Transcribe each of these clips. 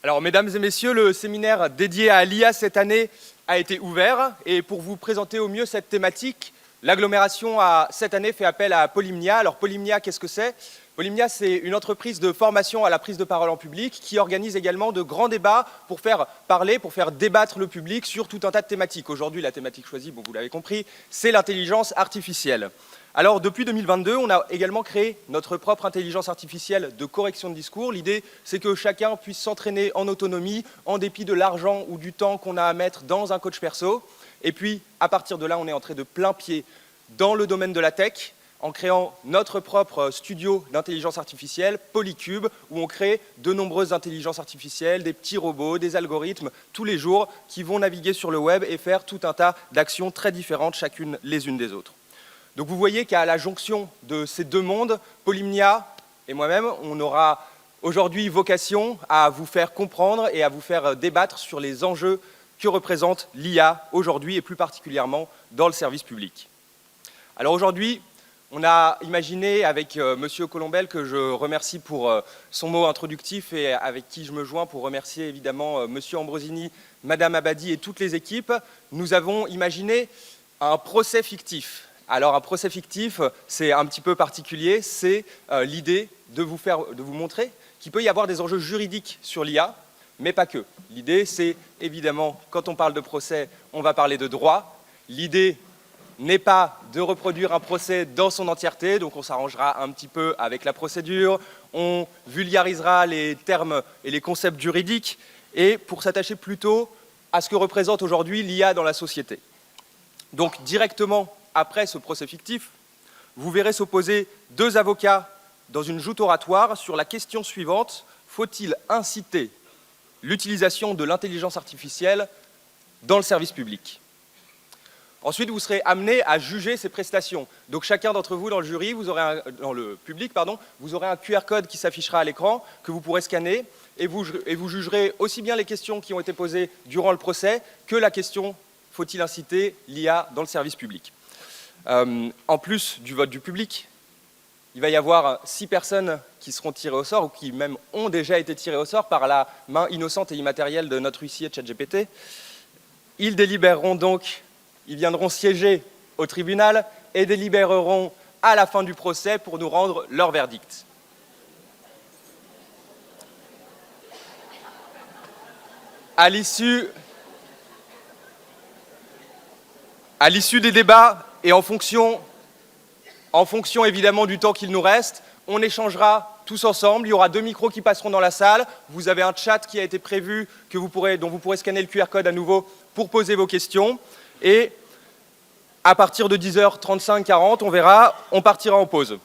Alors, mesdames et messieurs, le séminaire dédié à l'IA cette année a été ouvert. Et pour vous présenter au mieux cette thématique, l'agglomération a cette année fait appel à Polymnia. Alors, Polymnia, qu'est-ce que c'est? Polymnia, c'est une entreprise de formation à la prise de parole en public qui organise également de grands débats pour faire parler, pour faire débattre le public sur tout un tas de thématiques. Aujourd'hui, la thématique choisie, bon, vous l'avez compris, c'est l'intelligence artificielle. Alors, depuis 2022, on a également créé notre propre intelligence artificielle de correction de discours. L'idée, c'est que chacun puisse s'entraîner en autonomie, en dépit de l'argent ou du temps qu'on a à mettre dans un coach perso. Et puis, à partir de là, on est entré de plein pied dans le domaine de la tech, en créant notre propre studio d'intelligence artificielle, Polycube, où on crée de nombreuses intelligences artificielles, des petits robots, des algorithmes, tous les jours, qui vont naviguer sur le web et faire tout un tas d'actions très différentes, chacune les unes des autres. Donc vous voyez qu'à la jonction de ces deux mondes, Polymnia et moi-même, on aura aujourd'hui vocation à vous faire comprendre et à vous faire débattre sur les enjeux que représente l'IA aujourd'hui et plus particulièrement dans le service public. Alors aujourd'hui, on a imaginé avec Monsieur Colombel, que je remercie pour son mot introductif et avec qui je me joins pour remercier évidemment Monsieur Ambrosini, Madame Abadi et toutes les équipes, nous avons imaginé un procès fictif. Alors un procès fictif, c'est un petit peu particulier, c'est l'idée de vous montrer qu'il peut y avoir des enjeux juridiques sur l'IA, mais pas que. L'idée, c'est évidemment, quand on parle de procès, on va parler de droit. L'idée n'est pas de reproduire un procès dans son entièreté, donc on s'arrangera un petit peu avec la procédure, on vulgarisera les termes et les concepts juridiques, et pour s'attacher plutôt à ce que représente aujourd'hui l'IA dans la société. Donc directement après ce procès fictif, vous verrez s'opposer deux avocats dans une joute oratoire sur la question suivante: faut-il inciter l'utilisation de l'intelligence artificielle dans le service public? Ensuite, vous serez amené à juger ces prestations. Donc chacun d'entre vous dans le jury, dans le public, vous aurez un QR code qui s'affichera à l'écran, que vous pourrez scanner, et vous jugerez aussi bien les questions qui ont été posées durant le procès que la question « faut-il inciter l'IA dans le service public ?» En plus du vote du public, il va y avoir 6 personnes qui seront tirées au sort, ou qui même ont déjà été tirées au sort par la main innocente et immatérielle de notre huissier ChatGPT. Ils délibéreront donc. Ils viendront siéger au tribunal et délibéreront à la fin du procès pour nous rendre leur verdict. À l'issue des débats et en fonction évidemment du temps qu'il nous reste, on échangera tous ensemble. Il y aura 2 micros qui passeront dans la salle. Vous avez un chat qui a été prévu, dont vous pourrez scanner le QR code à nouveau pour poser vos questions. Et à partir de 10h35-40, on verra, on partira en pause.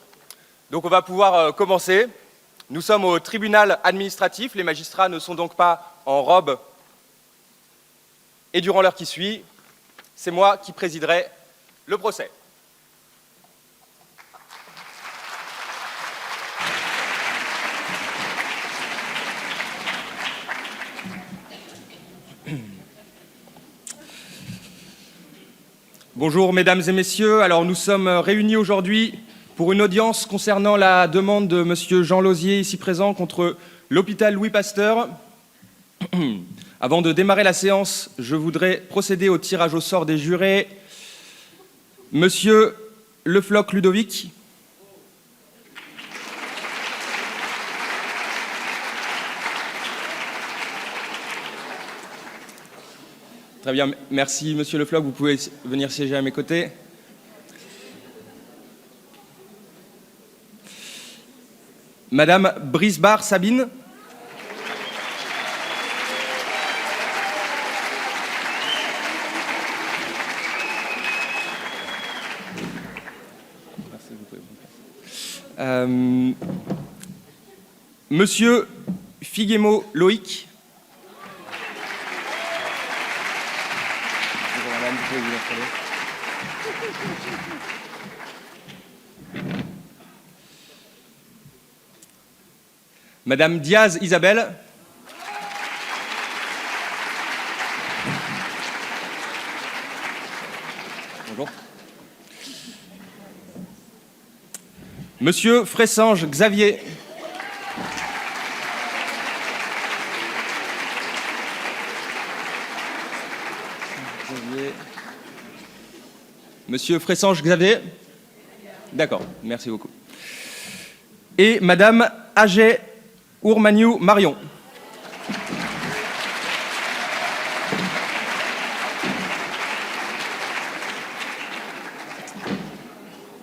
Donc on va pouvoir commencer. Nous sommes au tribunal administratif. Les magistrats ne sont donc pas en robe. Et durant l'heure qui suit, c'est moi qui présiderai le procès. Bonjour mesdames et messieurs, alors nous sommes réunis aujourd'hui pour une audience concernant la demande de monsieur Jean Lausier, ici présent, contre l'hôpital Louis Pasteur. Avant de démarrer la séance, je voudrais procéder au tirage au sort des jurés. Monsieur Le Floch Ludovic. Très bien, merci Monsieur Le Floch, vous pouvez venir siéger à mes côtés. Madame Brisbar Sabine. Monsieur Figuemo Loïc. Madame Diaz Isabelle. Bonjour. Monsieur Fressange Xavier. Monsieur Fressange Xavier? D'accord, merci beaucoup. Et Madame Agé Ourmaniou Marion.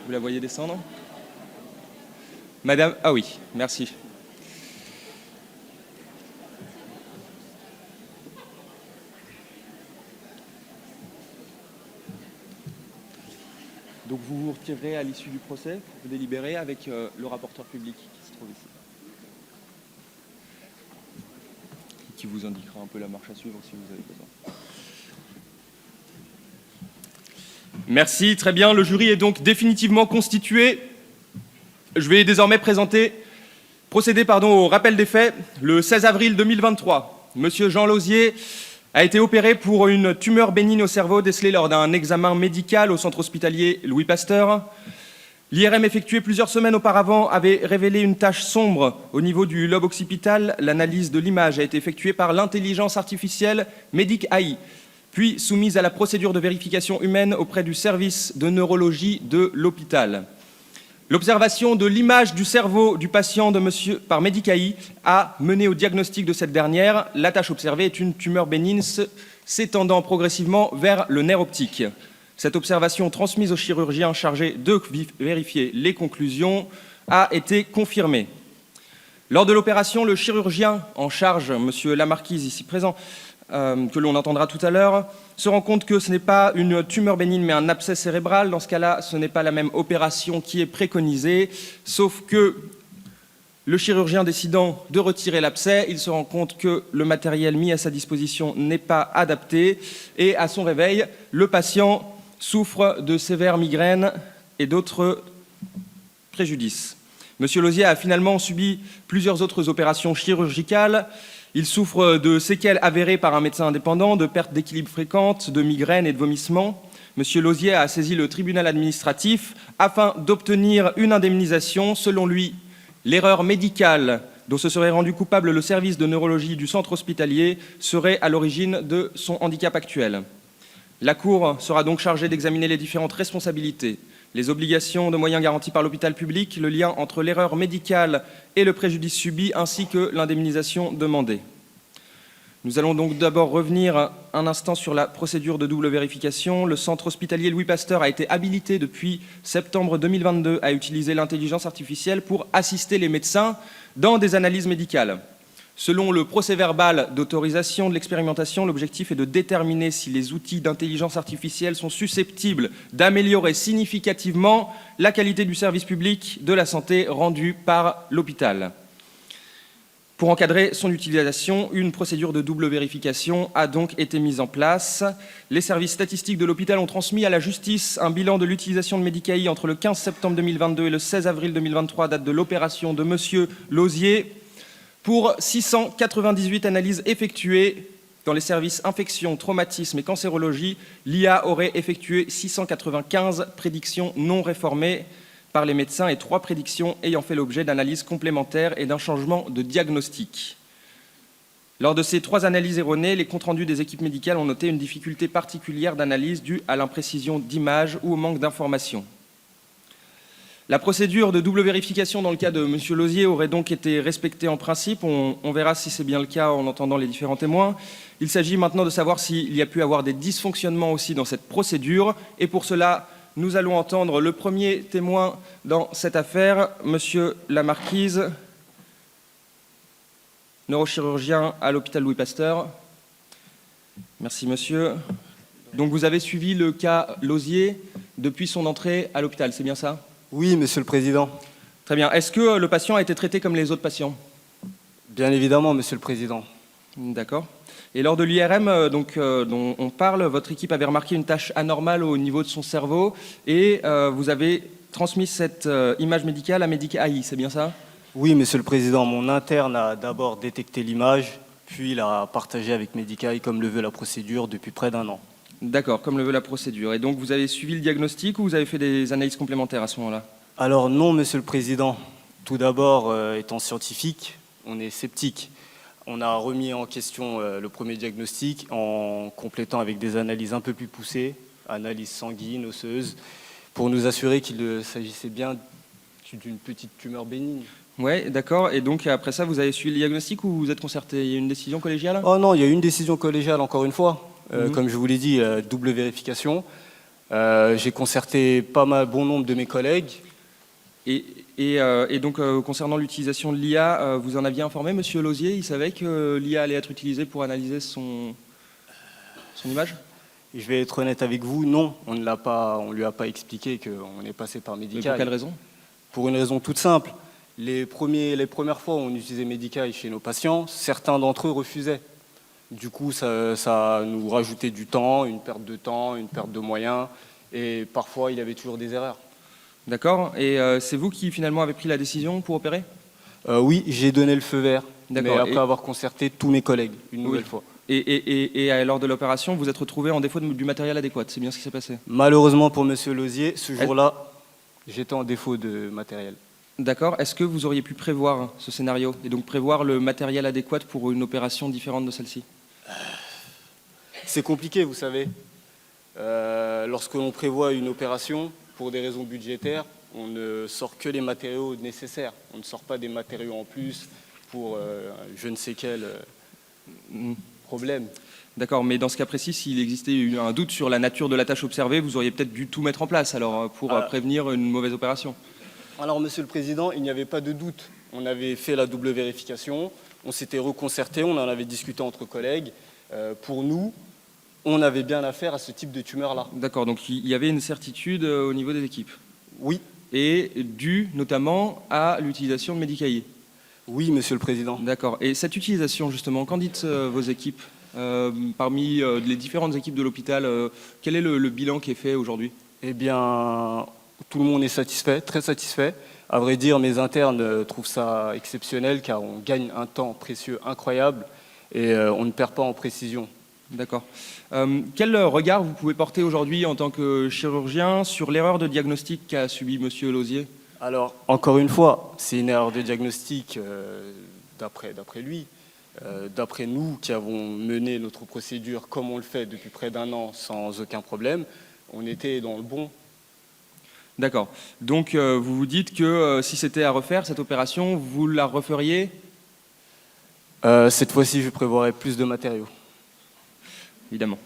Vous la voyez descendre? Madame, ah oui, merci. Donc vous vous retirerez à l'issue du procès, vous délibérez avec le rapporteur public qui se trouve ici. Qui vous indiquera un peu la marche à suivre si vous avez besoin. Merci, très bien. Le jury est donc définitivement constitué. Je vais désormais procéder au rappel des faits. Le 16 avril 2023, Monsieur Jean Lauzier a été opéré pour une tumeur bénigne au cerveau décelée lors d'un examen médical au centre hospitalier Louis Pasteur. L'IRM effectué plusieurs semaines auparavant avait révélé une tache sombre au niveau du lobe occipital. L'analyse de l'image a été effectuée par l'intelligence artificielle Medic AI, puis soumise à la procédure de vérification humaine auprès du service de neurologie de l'hôpital. L'observation de l'image du cerveau du patient par Medic AI a mené au diagnostic de cette dernière. La tache observée est une tumeur bénigne s'étendant progressivement vers le nerf optique. Cette observation transmise au chirurgien chargé de vérifier les conclusions a été confirmée. Lors de l'opération, le chirurgien en charge, M. Lamarquise, ici présent, que l'on entendra tout à l'heure, se rend compte que ce n'est pas une tumeur bénigne mais un abcès cérébral. Dans ce cas-là, ce n'est pas la même opération qui est préconisée, sauf que le chirurgien décidant de retirer l'abcès, il se rend compte que le matériel mis à sa disposition n'est pas adapté et à son réveil, le patient souffre de sévères migraines et d'autres préjudices. Monsieur Lauzier a finalement subi plusieurs autres opérations chirurgicales. Il souffre de séquelles avérées par un médecin indépendant, de pertes d'équilibre fréquentes, de migraines et de vomissements. Monsieur Lauzier a saisi le tribunal administratif afin d'obtenir une indemnisation. Selon lui, l'erreur médicale dont se serait rendu coupable le service de neurologie du centre hospitalier serait à l'origine de son handicap actuel. La Cour sera donc chargée d'examiner les différentes responsabilités, les obligations de moyens garantis par l'hôpital public, le lien entre l'erreur médicale et le préjudice subi, ainsi que l'indemnisation demandée. Nous allons donc d'abord revenir un instant sur la procédure de double vérification. Le centre hospitalier Louis Pasteur a été habilité depuis septembre 2022 à utiliser l'intelligence artificielle pour assister les médecins dans des analyses médicales. Selon le procès-verbal d'autorisation de l'expérimentation, l'objectif est de déterminer si les outils d'intelligence artificielle sont susceptibles d'améliorer significativement la qualité du service public de la santé rendu par l'hôpital. Pour encadrer son utilisation, une procédure de double vérification a donc été mise en place. Les services statistiques de l'hôpital ont transmis à la justice un bilan de l'utilisation de Medic AI entre le 15 septembre 2022 et le 16 avril 2023, date de l'opération de M. Lauzier. Pour 698 analyses effectuées dans les services infection, traumatisme et cancérologie, l'IA aurait effectué 695 prédictions non réformées par les médecins et 3 prédictions ayant fait l'objet d'analyses complémentaires et d'un changement de diagnostic. Lors de ces 3 analyses erronées, les comptes rendus des équipes médicales ont noté une difficulté particulière d'analyse due à l'imprécision d'images ou au manque d'informations. La procédure de double vérification dans le cas de M. Lauzier aurait donc été respectée en principe. On verra si c'est bien le cas en entendant les différents témoins. Il s'agit maintenant de savoir s'il y a pu avoir des dysfonctionnements aussi dans cette procédure. Et pour cela, nous allons entendre le premier témoin dans cette affaire, M. Lamarquise, neurochirurgien à l'hôpital Louis Pasteur. Merci, monsieur. Donc vous avez suivi le cas Lauzier depuis son entrée à l'hôpital, c'est bien ça ? Oui, Monsieur le Président. Très bien. Est-ce que le patient a été traité comme les autres patients? Bien évidemment, Monsieur le Président. D'accord. Et lors de l'IRM dont on parle, votre équipe avait remarqué une tache anormale au niveau de son cerveau et vous avez transmis cette image médicale à Medic AI, c'est bien ça? Oui, Monsieur le Président. Mon interne a d'abord détecté l'image, puis l'a partagée avec Medic AI comme le veut la procédure depuis près d'1 an. D'accord, comme le veut la procédure. Et donc vous avez suivi le diagnostic ou vous avez fait des analyses complémentaires à ce moment-là? Alors non, Monsieur le Président. Tout d'abord, étant scientifique, on est sceptique. On a remis en question le premier diagnostic en complétant avec des analyses un peu plus poussées analyse sanguine, osseuse, pour nous assurer qu'il s'agissait bien d'une petite tumeur bénigne. Ouais, d'accord. Et donc après ça, vous avez suivi le diagnostic ou vous êtes concerté? Il y a une décision collégiale? Oh non, il y a eu une décision collégiale, encore une fois. Mhm. Comme je vous l'ai dit, double vérification. J'ai concerté bon nombre de mes collègues. Et donc, concernant l'utilisation de l'IA, vous en aviez informé Monsieur Lauzier? Il savait que l'IA allait être utilisée pour analyser son image? Et je vais être honnête avec vous, non, on ne lui a pas expliqué qu'on est passé par Et Medicae. pour quelle raison? Pour une raison toute simple. Les premières fois où on utilisait Medicae chez nos patients, certains d'entre eux refusaient. Du coup, ça nous rajoutait du temps, une perte de moyens, et parfois il y avait toujours des erreurs. D'accord. Et c'est vous qui finalement avez pris la décision pour opérer? Oui, j'ai donné le feu vert, mais D'accord. après avoir concerté tous mes collègues une nouvelle fois. Et lors de l'opération, vous êtes retrouvé en défaut du matériel adéquat, c'est bien ce qui s'est passé? Malheureusement pour Monsieur Lauzier, ce jour-là, j'étais en défaut de matériel. D'accord. Est-ce que vous auriez pu prévoir ce scénario et donc prévoir le matériel adéquat pour une opération différente de celle-ci? C'est compliqué, vous savez. Lorsque l'on prévoit une opération, pour des raisons budgétaires, on ne sort que les matériaux nécessaires. On ne sort pas des matériaux en plus pour je ne sais quel problème. D'accord, mais dans ce cas précis, s'il existait un doute sur la nature de la tâche observée, vous auriez peut-être dû tout mettre en place alors pour prévenir une mauvaise opération. Alors, Monsieur le Président, il n'y avait pas de doute. On avait fait la double vérification, on s'était reconcerté, on en avait discuté entre collègues. Pour nous, on avait bien affaire à ce type de tumeur-là. D'accord, donc il y avait une certitude au niveau des équipes. Oui. Et dû notamment à l'utilisation de Medicae. Oui, Monsieur le Président. D'accord. Et cette utilisation, justement, qu'en dites vos équipes? Parmi les différentes équipes de l'hôpital, quel est le bilan qui est fait aujourd'hui? Eh bien, tout le monde est satisfait, très satisfait. À vrai dire, mes internes trouvent ça exceptionnel car on gagne un temps précieux incroyable et on ne perd pas en précision. D'accord. Quel regard vous pouvez porter aujourd'hui en tant que chirurgien sur l'erreur de diagnostic qu'a subi Monsieur Lauzier? Alors, encore une fois, c'est une erreur de diagnostic d'après lui. D'après nous qui avons mené notre procédure comme on le fait depuis près d'un an sans aucun problème, on était dans le bon. D'accord. Donc vous vous dites que si c'était à refaire, cette opération, vous la referiez? Cette fois-ci, je prévoirais plus de matériaux. Évidemment.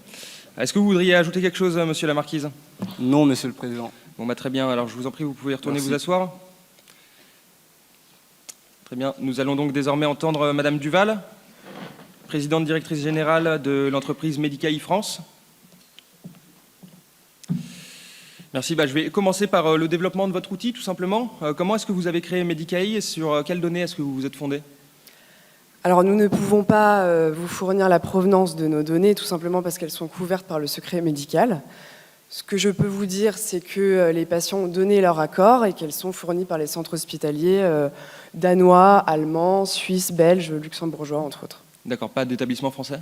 Est-ce que vous voudriez ajouter quelque chose, Monsieur la Marquise? Non, Monsieur le Président. Bon, bah, très bien. Alors, je vous en prie, vous pouvez retourner vous asseoir. Très bien. Nous allons donc désormais entendre Madame Duval, présidente directrice générale de l'entreprise Medicae France. Merci. Bah, je vais commencer par le développement de votre outil, tout simplement. Comment est-ce que vous avez créé Medicae et sur quelles données est-ce que vous vous êtes fondé? Alors nous ne pouvons pas vous fournir la provenance de nos données, tout simplement parce qu'elles sont couvertes par le secret médical. Ce que je peux vous dire, c'est que les patients ont donné leur accord et qu'elles sont fournies par les centres hospitaliers danois, allemands, suisses, belges, luxembourgeois, entre autres. D'accord, pas d'établissement français?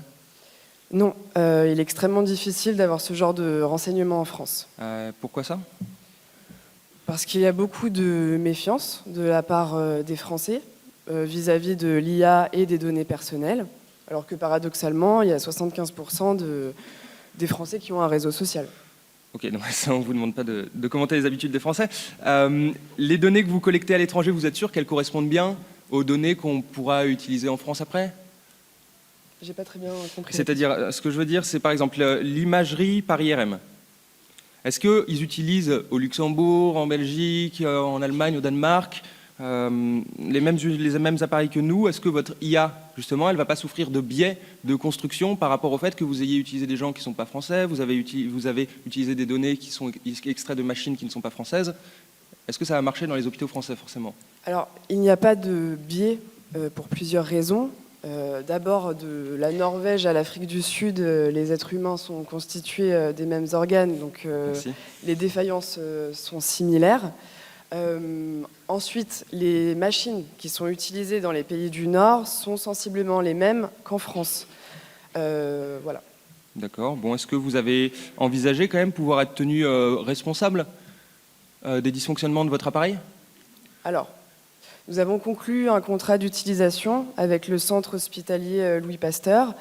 Non, il est extrêmement difficile d'avoir ce genre de renseignements en France. Pourquoi ça? Parce qu'il y a beaucoup de méfiance de la part des Français vis-à-vis de l'IA et des données personnelles, alors que paradoxalement, il y a 75% des Français qui ont un réseau social. Ok, donc ça, on ne vous demande pas de commenter les habitudes des Français. Les données que vous collectez à l'étranger, vous êtes sûr qu'elles correspondent bien aux données qu'on pourra utiliser en France après? J'ai pas très bien compris. C'est-à-dire, ce que je veux dire, c'est par exemple l'imagerie par IRM. Est-ce qu'ils utilisent au Luxembourg, en Belgique, en Allemagne, au Danemark, les mêmes appareils que nous? Est-ce que votre IA, justement, elle ne va pas souffrir de biais de construction par rapport au fait que vous ayez utilisé des gens qui ne sont pas français, vous avez utilisé des données qui sont extraites de machines qui ne sont pas françaises? Est-ce que ça va marcher dans les hôpitaux français, forcément? Alors, il n'y a pas de biais pour plusieurs raisons. D'abord, de la Norvège à l'Afrique du Sud, les êtres humains sont constitués des mêmes organes, donc les défaillances sont similaires. Ensuite, les machines qui sont utilisées dans les pays du Nord sont sensiblement les mêmes qu'en France. Voilà. D'accord. Bon, est-ce que vous avez envisagé quand même pouvoir être tenu responsable des dysfonctionnements de votre appareil? Alors, nous avons conclu un contrat d'utilisation avec le centre hospitalier Louis Pasteur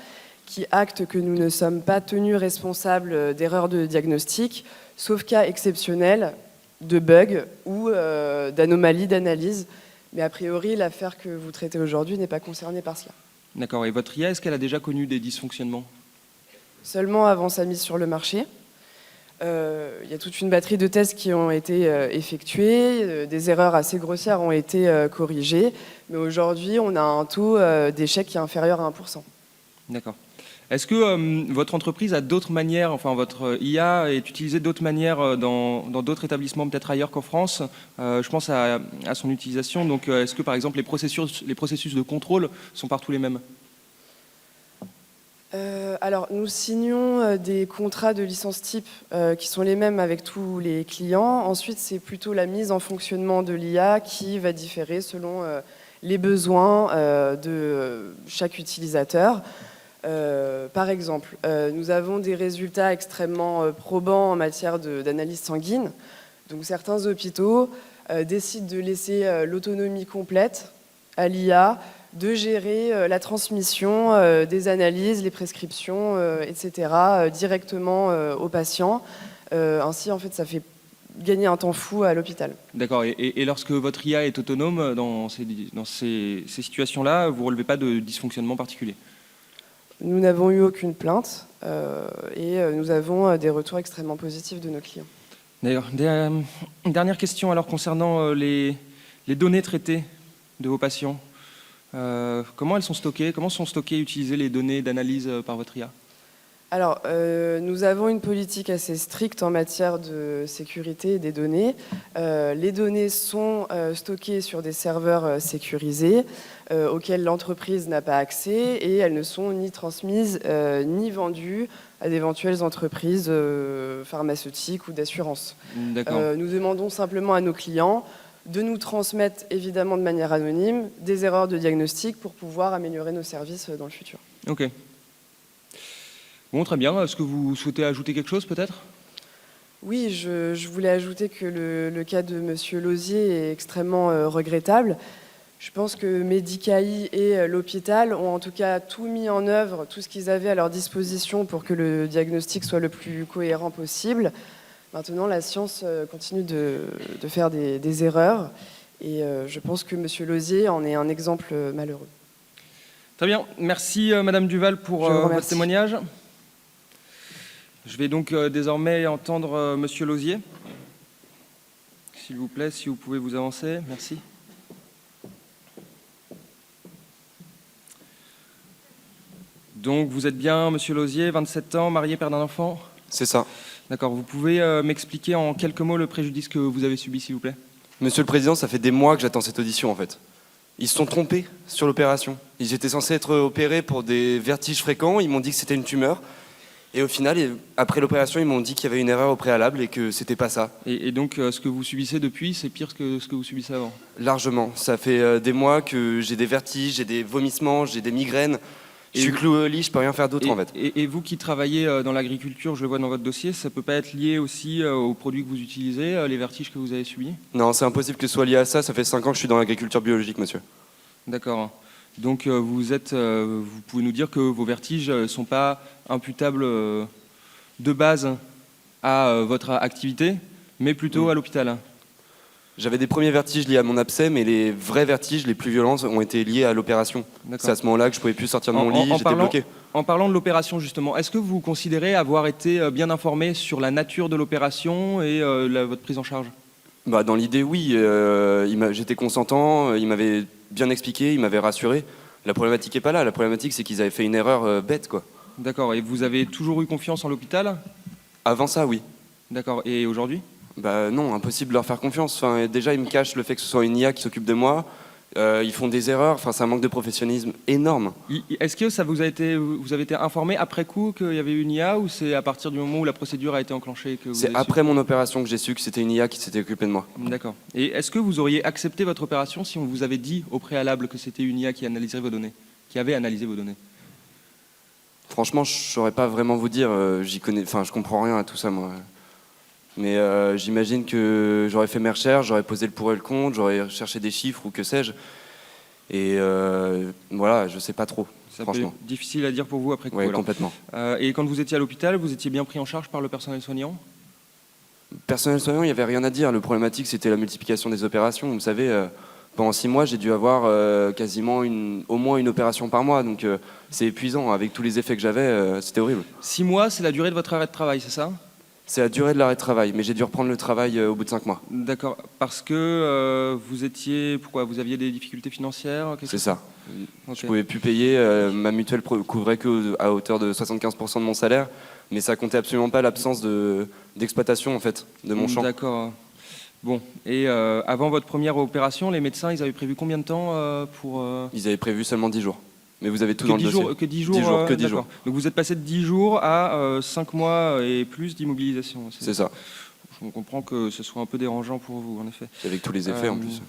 qui acte que nous ne sommes pas tenus responsables d'erreurs de diagnostic, sauf cas exceptionnels de bugs ou d'anomalies d'analyse. Mais a priori, l'affaire que vous traitez aujourd'hui n'est pas concernée par cela. D'accord. Et votre IA, est-ce qu'elle a déjà connu des dysfonctionnements? Seulement avant sa mise sur le marché. Il y a toute une batterie de tests qui ont été effectués, des erreurs assez grossières ont été corrigées, mais aujourd'hui, on a un taux d'échec qui est inférieur à 1%. D'accord. Est-ce que votre entreprise a d'autres manières, enfin votre IA est utilisée d'autres manières dans d'autres établissements, peut-être ailleurs qu'en France? Je pense à son utilisation. Donc, est-ce que par exemple les processus de contrôle sont partout les mêmes? Alors, nous signons des contrats de licence type qui sont les mêmes avec tous les clients. Ensuite, c'est plutôt la mise en fonctionnement de l'IA qui va différer selon les besoins de chaque utilisateur. Par exemple, nous avons des résultats extrêmement probants en matière d'analyse sanguine. Donc, certains hôpitaux décident de laisser l'autonomie complète à l'IA, de gérer la transmission des analyses, les prescriptions, etc., directement aux patients. Ainsi, en fait, ça fait gagner un temps fou à l'hôpital. D'accord. Et lorsque votre IA est autonome dans ces situations-là, vous ne relevez pas de dysfonctionnement particulier? Nous n'avons eu aucune plainte et nous avons des retours extrêmement positifs de nos clients. D'ailleurs, une dernière question alors concernant les données traitées de vos patients. Comment elles sont stockées? Comment sont stockées et utilisées les données d'analyse par votre IA? Alors, nous avons une politique assez stricte en matière de sécurité des données. Les données sont stockées sur des serveurs sécurisés auxquels l'entreprise n'a pas accès et elles ne sont ni transmises ni vendues à d'éventuelles entreprises pharmaceutiques ou d'assurance. Nous demandons simplement à nos clients de nous transmettre évidemment de manière anonyme des erreurs de diagnostic pour pouvoir améliorer nos services dans le futur. Ok. Bon, très bien. Est-ce que vous souhaitez ajouter quelque chose peut-être? Oui, je voulais ajouter que le cas de M. Lausier est extrêmement regrettable. Je pense que Medicaï et l'hôpital ont en tout cas tout mis en œuvre, tout ce qu'ils avaient à leur disposition pour que le diagnostic soit le plus cohérent possible. Maintenant, la science continue de faire des erreurs et je pense que M. Lausier en est un exemple malheureux. Très bien. Merci Madame Duval pour votre témoignage. Je vais donc désormais entendre Monsieur Lausier. S'il vous plaît, si vous pouvez vous avancer. Merci. Donc vous êtes bien Monsieur Lausier, 27 ans, marié, père d'un enfant? C'est ça. D'accord. Vous pouvez m'expliquer en quelques mots le préjudice que vous avez subi, s'il vous plaît? Monsieur le Président, ça fait des mois que j'attends cette audition en fait. Ils se sont trompés sur l'opération. Ils étaient censés être opérés pour des vertiges fréquents, ils m'ont dit que c'était une tumeur. Et au final, après l'opération, ils m'ont dit qu'il y avait une erreur au préalable et que c'était pas ça. Et donc, ce que vous subissez depuis, c'est pire que ce que vous subissez avant? Largement. Ça fait des mois que j'ai des vertiges, j'ai des vomissements, j'ai des migraines. Je suis cloué au lit, je peux rien faire d'autre en fait. Et vous qui travaillez dans l'agriculture, je le vois dans votre dossier, ça peut pas être lié aussi aux produits que vous utilisez, les vertiges que vous avez subis? Non, c'est impossible que ce soit lié à ça. Ça fait 5 ans que je suis dans l'agriculture biologique, monsieur. D'accord. Donc vous pouvez nous dire que vos vertiges ne sont pas imputables de base à votre activité, mais plutôt à l'hôpital? J'avais des premiers vertiges liés à mon abcès, mais les vrais vertiges, les plus violents, ont été liés à l'opération. C'est à ce moment-là que je ne pouvais plus sortir de mon lit, j'étais bloqué. En parlant de l'opération, justement, est-ce que vous considérez avoir été bien informé sur la nature de l'opération et votre prise en charge? Dans l'idée, oui. J'étais consentant, il m'avait bien expliqué, il m'avait rassuré. La problématique n'est pas là. La problématique, c'est qu'ils avaient fait une erreur bête, quoi. D'accord. Et vous avez toujours eu confiance en l'hôpital? Avant ça, oui. D'accord. Et aujourd'hui? Non, impossible de leur faire confiance. Enfin, déjà, ils me cachent le fait que ce soit une IA qui s'occupe de moi. Ils font des erreurs. Enfin, c'est un manque de professionnalisme énorme. Est-ce que vous avez été informé après coup qu'il y avait une IA ou c'est à partir du moment où la procédure a été enclenchée que vous C'est après mon opération que j'ai su que c'était une IA qui s'était occupée de moi. D'accord. Et est-ce que vous auriez accepté votre opération si on vous avait dit au préalable que c'était une IA qui analyserait vos données, qui avait analysé vos données? Franchement, je ne saurais pas vraiment vous dire. Je comprends rien à tout ça, moi. Mais j'imagine que j'aurais fait mes recherches, j'aurais posé le pour et le contre, j'aurais cherché des chiffres ou que sais-je. Et voilà, je sais pas trop. C'est un peu franchement. difficile à dire pour vous après coup. Oui, alors. complètement. Et quand vous étiez à l'hôpital, vous étiez bien pris en charge par le personnel soignant? Personnel soignant, il n'y avait rien à dire. Le problématique, c'était la multiplication des opérations. Vous savez, pendant 6 mois, j'ai dû avoir quasiment au moins une opération par mois. Donc c'est épuisant. Avec tous les effets que j'avais, c'était horrible. 6 mois, c'est la durée de votre arrêt de travail, c'est ça? C'est la durée de l'arrêt de travail, mais j'ai dû reprendre le travail au bout de 5 mois. D'accord. Parce que vous étiez... Pourquoi? Vous aviez des difficultés financières? C'est ça. Ok. Je pouvais plus payer. Ma mutuelle couvrait qu'à hauteur de 75% de mon salaire, mais ça comptait absolument pas l'absence d'exploitation en fait de mon champ. D'accord. Bon. Et avant votre première opération, les médecins, ils avaient prévu combien de temps pour... Ils avaient prévu seulement 10 jours. Mais vous avez tout dans le dossier. Que 10 jours, 10 jours, que 10 d'accord. jours. Donc vous êtes passé de 10 jours à 5 mois et plus d'immobilisation. C'est ça. Je comprends que ce soit un peu dérangeant pour vous, en effet. Avec tous les effets en plus.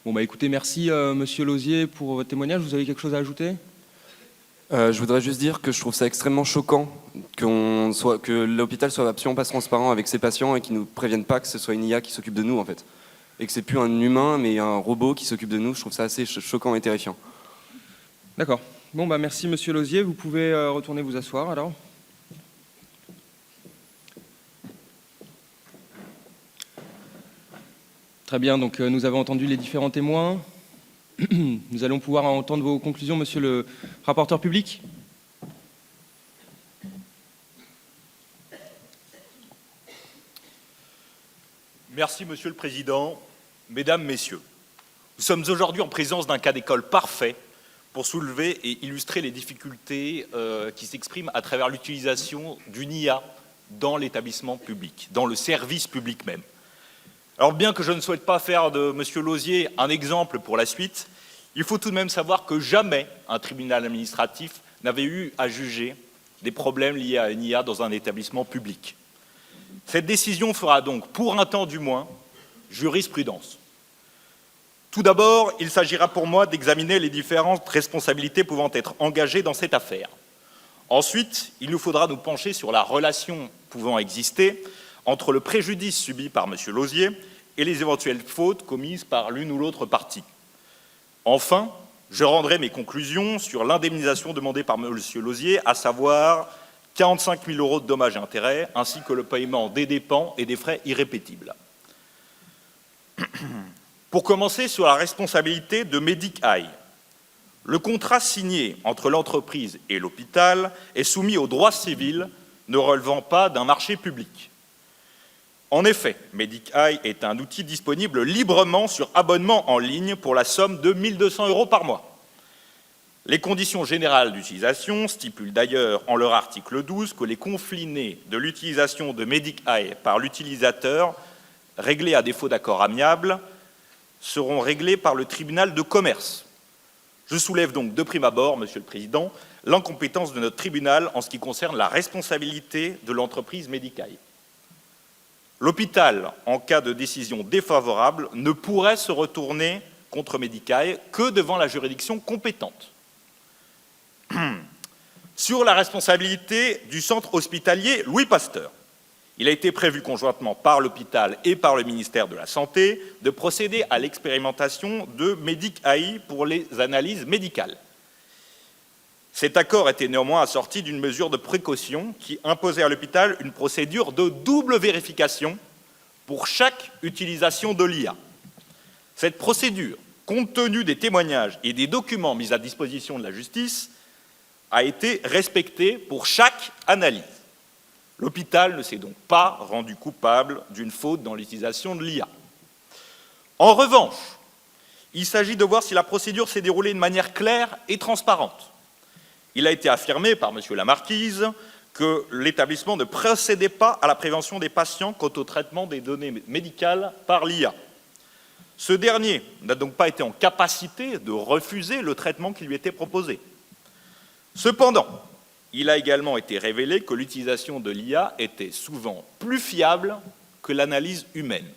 Bon, bah écoutez, merci Monsieur Lauzier pour votre témoignage. Vous avez quelque chose à ajouter? Je voudrais juste dire que je trouve ça extrêmement choquant que l'hôpital soit absolument pas transparent avec ses patients et qu'ils nous préviennent pas que ce soit une IA qui s'occupe de nous en fait. Et que c'est plus un humain mais un robot qui s'occupe de nous. Je trouve ça assez choquant et terrifiant. D'accord. Bon, bah merci Monsieur Lauzier. Vous pouvez retourner vous asseoir alors. Très bien, donc nous avons entendu les différents témoins. Nous allons pouvoir entendre vos conclusions, monsieur le rapporteur public. Merci, Monsieur le Président. Mesdames, Messieurs, nous sommes aujourd'hui en présence d'un cas d'école parfait pour soulever et illustrer les difficultés qui s'expriment à travers l'utilisation d'une IA dans l'établissement public, dans le service public même. Alors bien que je ne souhaite pas faire de M. Lauzier un exemple pour la suite, il faut tout de même savoir que jamais un tribunal administratif n'avait eu à juger des problèmes liés à une IA dans un établissement public. Cette décision fera donc, pour un temps du moins, jurisprudence. Tout d'abord, il s'agira pour moi d'examiner les différentes responsabilités pouvant être engagées dans cette affaire. Ensuite, il nous faudra nous pencher sur la relation pouvant exister entre le préjudice subi par M. Lauzier et les éventuelles fautes commises par l'une ou l'autre partie. Enfin, je rendrai mes conclusions sur l'indemnisation demandée par M. Lauzier, à savoir 45 000 € de dommages et intérêts, ainsi que le paiement des dépenses et des frais irrépétibles. Pour commencer sur la responsabilité de Medicae, le contrat signé entre l'entreprise et l'hôpital est soumis au droit civil ne relevant pas d'un marché public. En effet, Medicae est un outil disponible librement sur abonnement en ligne pour la somme de 1 200 € par mois. Les conditions générales d'utilisation stipulent d'ailleurs en leur article 12 que les conflits nés de l'utilisation de Medicae par l'utilisateur, réglés à défaut d'accord amiable, seront réglés par le tribunal de commerce. Je soulève donc de prime abord, Monsieur le Président, l'incompétence de notre tribunal en ce qui concerne la responsabilité de l'entreprise Medicae. L'hôpital, en cas de décision défavorable, ne pourrait se retourner contre Medicae que devant la juridiction compétente. Sur la responsabilité du centre hospitalier Louis Pasteur, il a été prévu conjointement par l'hôpital et par le ministère de la Santé de procéder à l'expérimentation de Medicae pour les analyses médicales. Cet accord était néanmoins assorti d'une mesure de précaution qui imposait à l'hôpital une procédure de double vérification pour chaque utilisation de l'IA. Cette procédure, compte tenu des témoignages et des documents mis à disposition de la justice, a été respectée pour chaque analyse. L'hôpital ne s'est donc pas rendu coupable d'une faute dans l'utilisation de l'IA. En revanche, il s'agit de voir si la procédure s'est déroulée de manière claire et transparente. Il a été affirmé par M. Lamarquise que l'établissement ne procédait pas à la prévention des patients quant au traitement des données médicales par l'IA. Ce dernier n'a donc pas été en capacité de refuser le traitement qui lui était proposé. Cependant, il a également été révélé que l'utilisation de l'IA était souvent plus fiable que l'analyse humaine.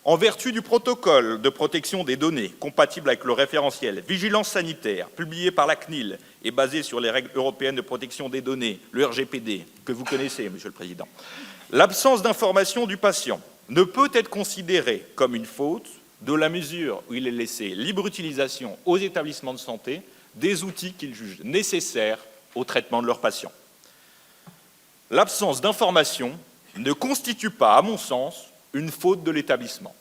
En vertu du protocole de protection des données compatible avec le référentiel Vigilance sanitaire publié par la CNIL et basé sur les règles européennes de protection des données, le RGPD, que vous connaissez, Monsieur le Président, l'absence d'information du patient ne peut être considérée comme une faute de la mesure où il est laissé libre utilisation aux établissements de santé des outils qu'ils jugent nécessaires au traitement de leurs patients. L'absence d'information ne constitue pas, à mon sens, une faute de l'établissement.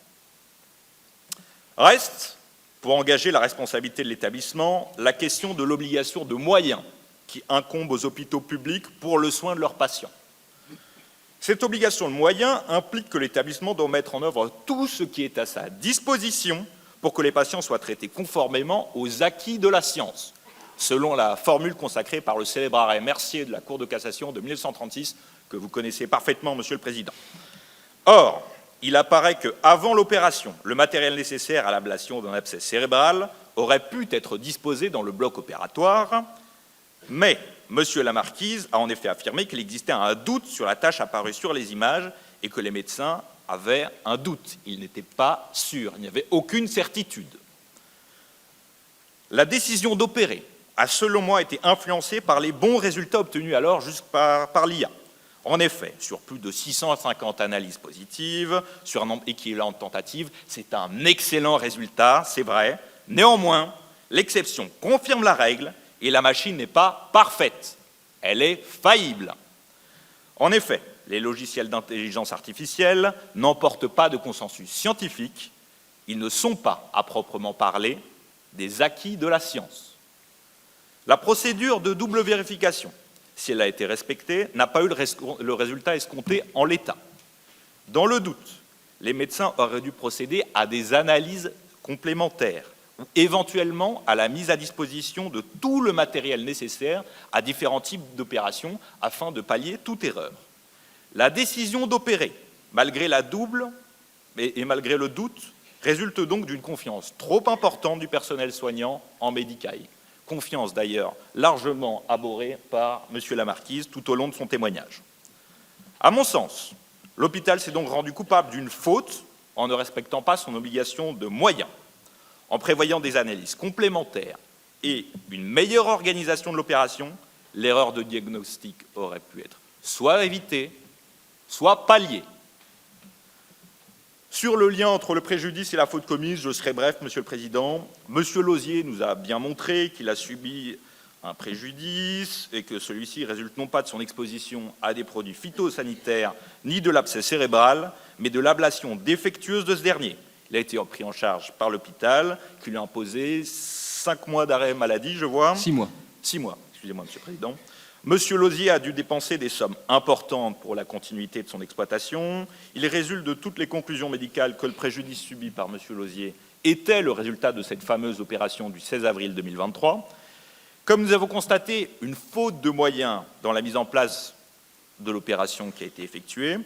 Reste, pour engager la responsabilité de l'établissement, la question de l'obligation de moyens qui incombe aux hôpitaux publics pour le soin de leurs patients. Cette obligation de moyens implique que l'établissement doit mettre en œuvre tout ce qui est à sa disposition pour que les patients soient traités conformément aux acquis de la science, selon la formule consacrée par le célèbre arrêt Mercier de la Cour de cassation de 1936, que vous connaissez parfaitement, Monsieur le Président. Or, il apparaît qu'avant l'opération, le matériel nécessaire à l'ablation d'un abcès cérébral aurait pu être disposé dans le bloc opératoire, mais Monsieur la Marquise a en effet affirmé qu'il existait un doute sur la tâche apparue sur les images et que les médecins avaient un doute. Ils n'étaient pas sûrs, il n'y avait aucune certitude. La décision d'opérer a, selon moi, été influencée par les bons résultats obtenus alors juste par l'IA. En effet, sur plus de 650 analyses positives, sur un nombre équivalent de tentatives, c'est un excellent résultat, c'est vrai. Néanmoins, l'exception confirme la règle et la machine n'est pas parfaite, elle est faillible. En effet, les logiciels d'intelligence artificielle n'emportent pas de consensus scientifique, ils ne sont pas, à proprement parler, des acquis de la science. La procédure de double vérification, si elle a été respectée, n'a pas eu le résultat escompté en l'état. Dans le doute, les médecins auraient dû procéder à des analyses complémentaires, ou éventuellement à la mise à disposition de tout le matériel nécessaire à différents types d'opérations afin de pallier toute erreur. La décision d'opérer, malgré la double et malgré le doute, résulte donc d'une confiance trop importante du personnel soignant en Medicae. Confiance d'ailleurs largement abhorrée par M. la Marquise tout au long de son témoignage. À mon sens, l'hôpital s'est donc rendu coupable d'une faute en ne respectant pas son obligation de moyens. En prévoyant des analyses complémentaires et une meilleure organisation de l'opération, l'erreur de diagnostic aurait pu être soit évitée, soit palliée. Sur le lien entre le préjudice et la faute commise, je serai bref, Monsieur le Président. Monsieur Lauzier nous a bien montré qu'il a subi un préjudice et que celui-ci résulte non pas de son exposition à des produits phytosanitaires ni de l'abcès cérébral, mais de l'ablation défectueuse de ce dernier. Il a été pris en charge par l'hôpital, qui lui a imposé 5 mois d'arrêt maladie, je vois. 6 mois. 6 mois, excusez-moi, Monsieur le Président. Monsieur Lauzier a dû dépenser des sommes importantes pour la continuité de son exploitation. Il résulte de toutes les conclusions médicales que le préjudice subi par Monsieur Lauzier était le résultat de cette fameuse opération du 16 avril 2023. Comme nous avons constaté une faute de moyens dans la mise en place de l'opération qui a été effectuée,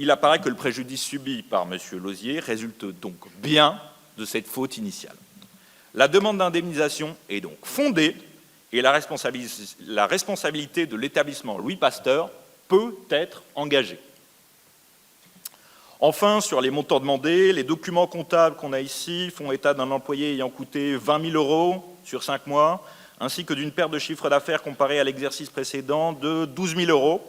il apparaît que le préjudice subi par M. Lauzier résulte donc bien de cette faute initiale. La demande d'indemnisation est donc fondée et la responsabilité de l'établissement Louis Pasteur peut être engagée. Enfin, sur les montants demandés, les documents comptables qu'on a ici font état d'un employé ayant coûté 20 000 € sur 5 mois, ainsi que d'une perte de chiffre d'affaires comparée à l'exercice précédent de 12 000 €.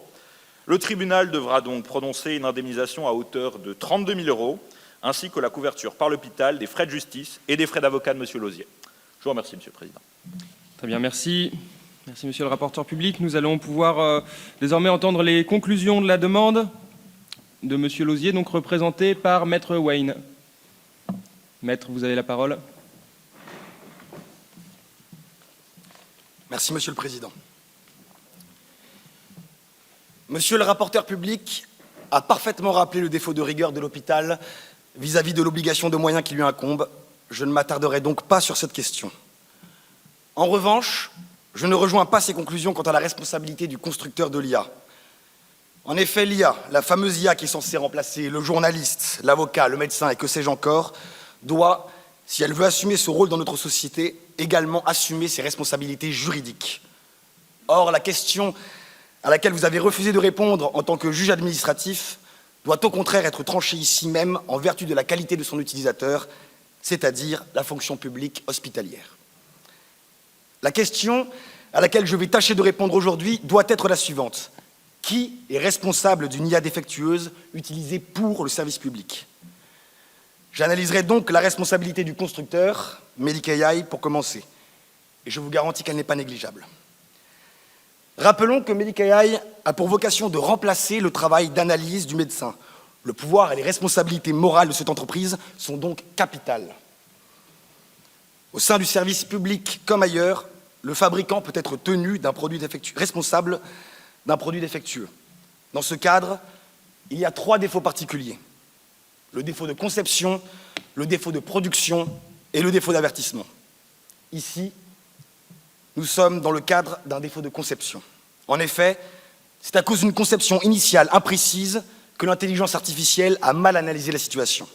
Le tribunal devra donc prononcer une indemnisation à hauteur de 32 000 €, ainsi que la couverture par l'hôpital des frais de justice et des frais d'avocat de M. Lauzier. Je vous remercie, Monsieur le Président. Très bien, merci. Merci, Monsieur le rapporteur public. Nous allons pouvoir désormais entendre les conclusions de la demande de Monsieur Lauzier, donc représenté par Maître Wayne. Maître, vous avez la parole. Merci, Monsieur le Président. Monsieur le rapporteur public a parfaitement rappelé le défaut de rigueur de l'hôpital vis-à-vis de l'obligation de moyens qui lui incombe. Je ne m'attarderai donc pas sur cette question. En revanche, je ne rejoins pas ses conclusions quant à la responsabilité du constructeur de l'IA. En effet, l'IA, la fameuse IA qui est censée remplacer le journaliste, l'avocat, le médecin et que sais-je encore, doit, si elle veut assumer ce rôle dans notre société, également assumer ses responsabilités juridiques. Or, la question à laquelle vous avez refusé de répondre en tant que juge administratif doit au contraire être tranchée ici même en vertu de la qualité de son utilisateur, c'est-à-dire la fonction publique hospitalière. La question à laquelle je vais tâcher de répondre aujourd'hui doit être la suivante. Qui est responsable d'une IA défectueuse utilisée pour le service public? J'analyserai donc la responsabilité du constructeur, Medicae, pour commencer. et je vous garantis qu'elle n'est pas négligeable. Rappelons que Medicae a pour vocation de remplacer le travail d'analyse du médecin. Le pouvoir et les responsabilités morales de cette entreprise sont donc capitales. Au sein du service public comme ailleurs, le fabricant peut être tenu d'un produit responsable d'un produit défectueux. Dans ce cadre, il y a 3 défauts particuliers. Le défaut de conception, le défaut de production et le défaut d'avertissement. Ici, nous sommes dans le cadre d'un défaut de conception. En effet, c'est à cause d'une conception initiale imprécise que l'intelligence artificielle a mal analysé la situation.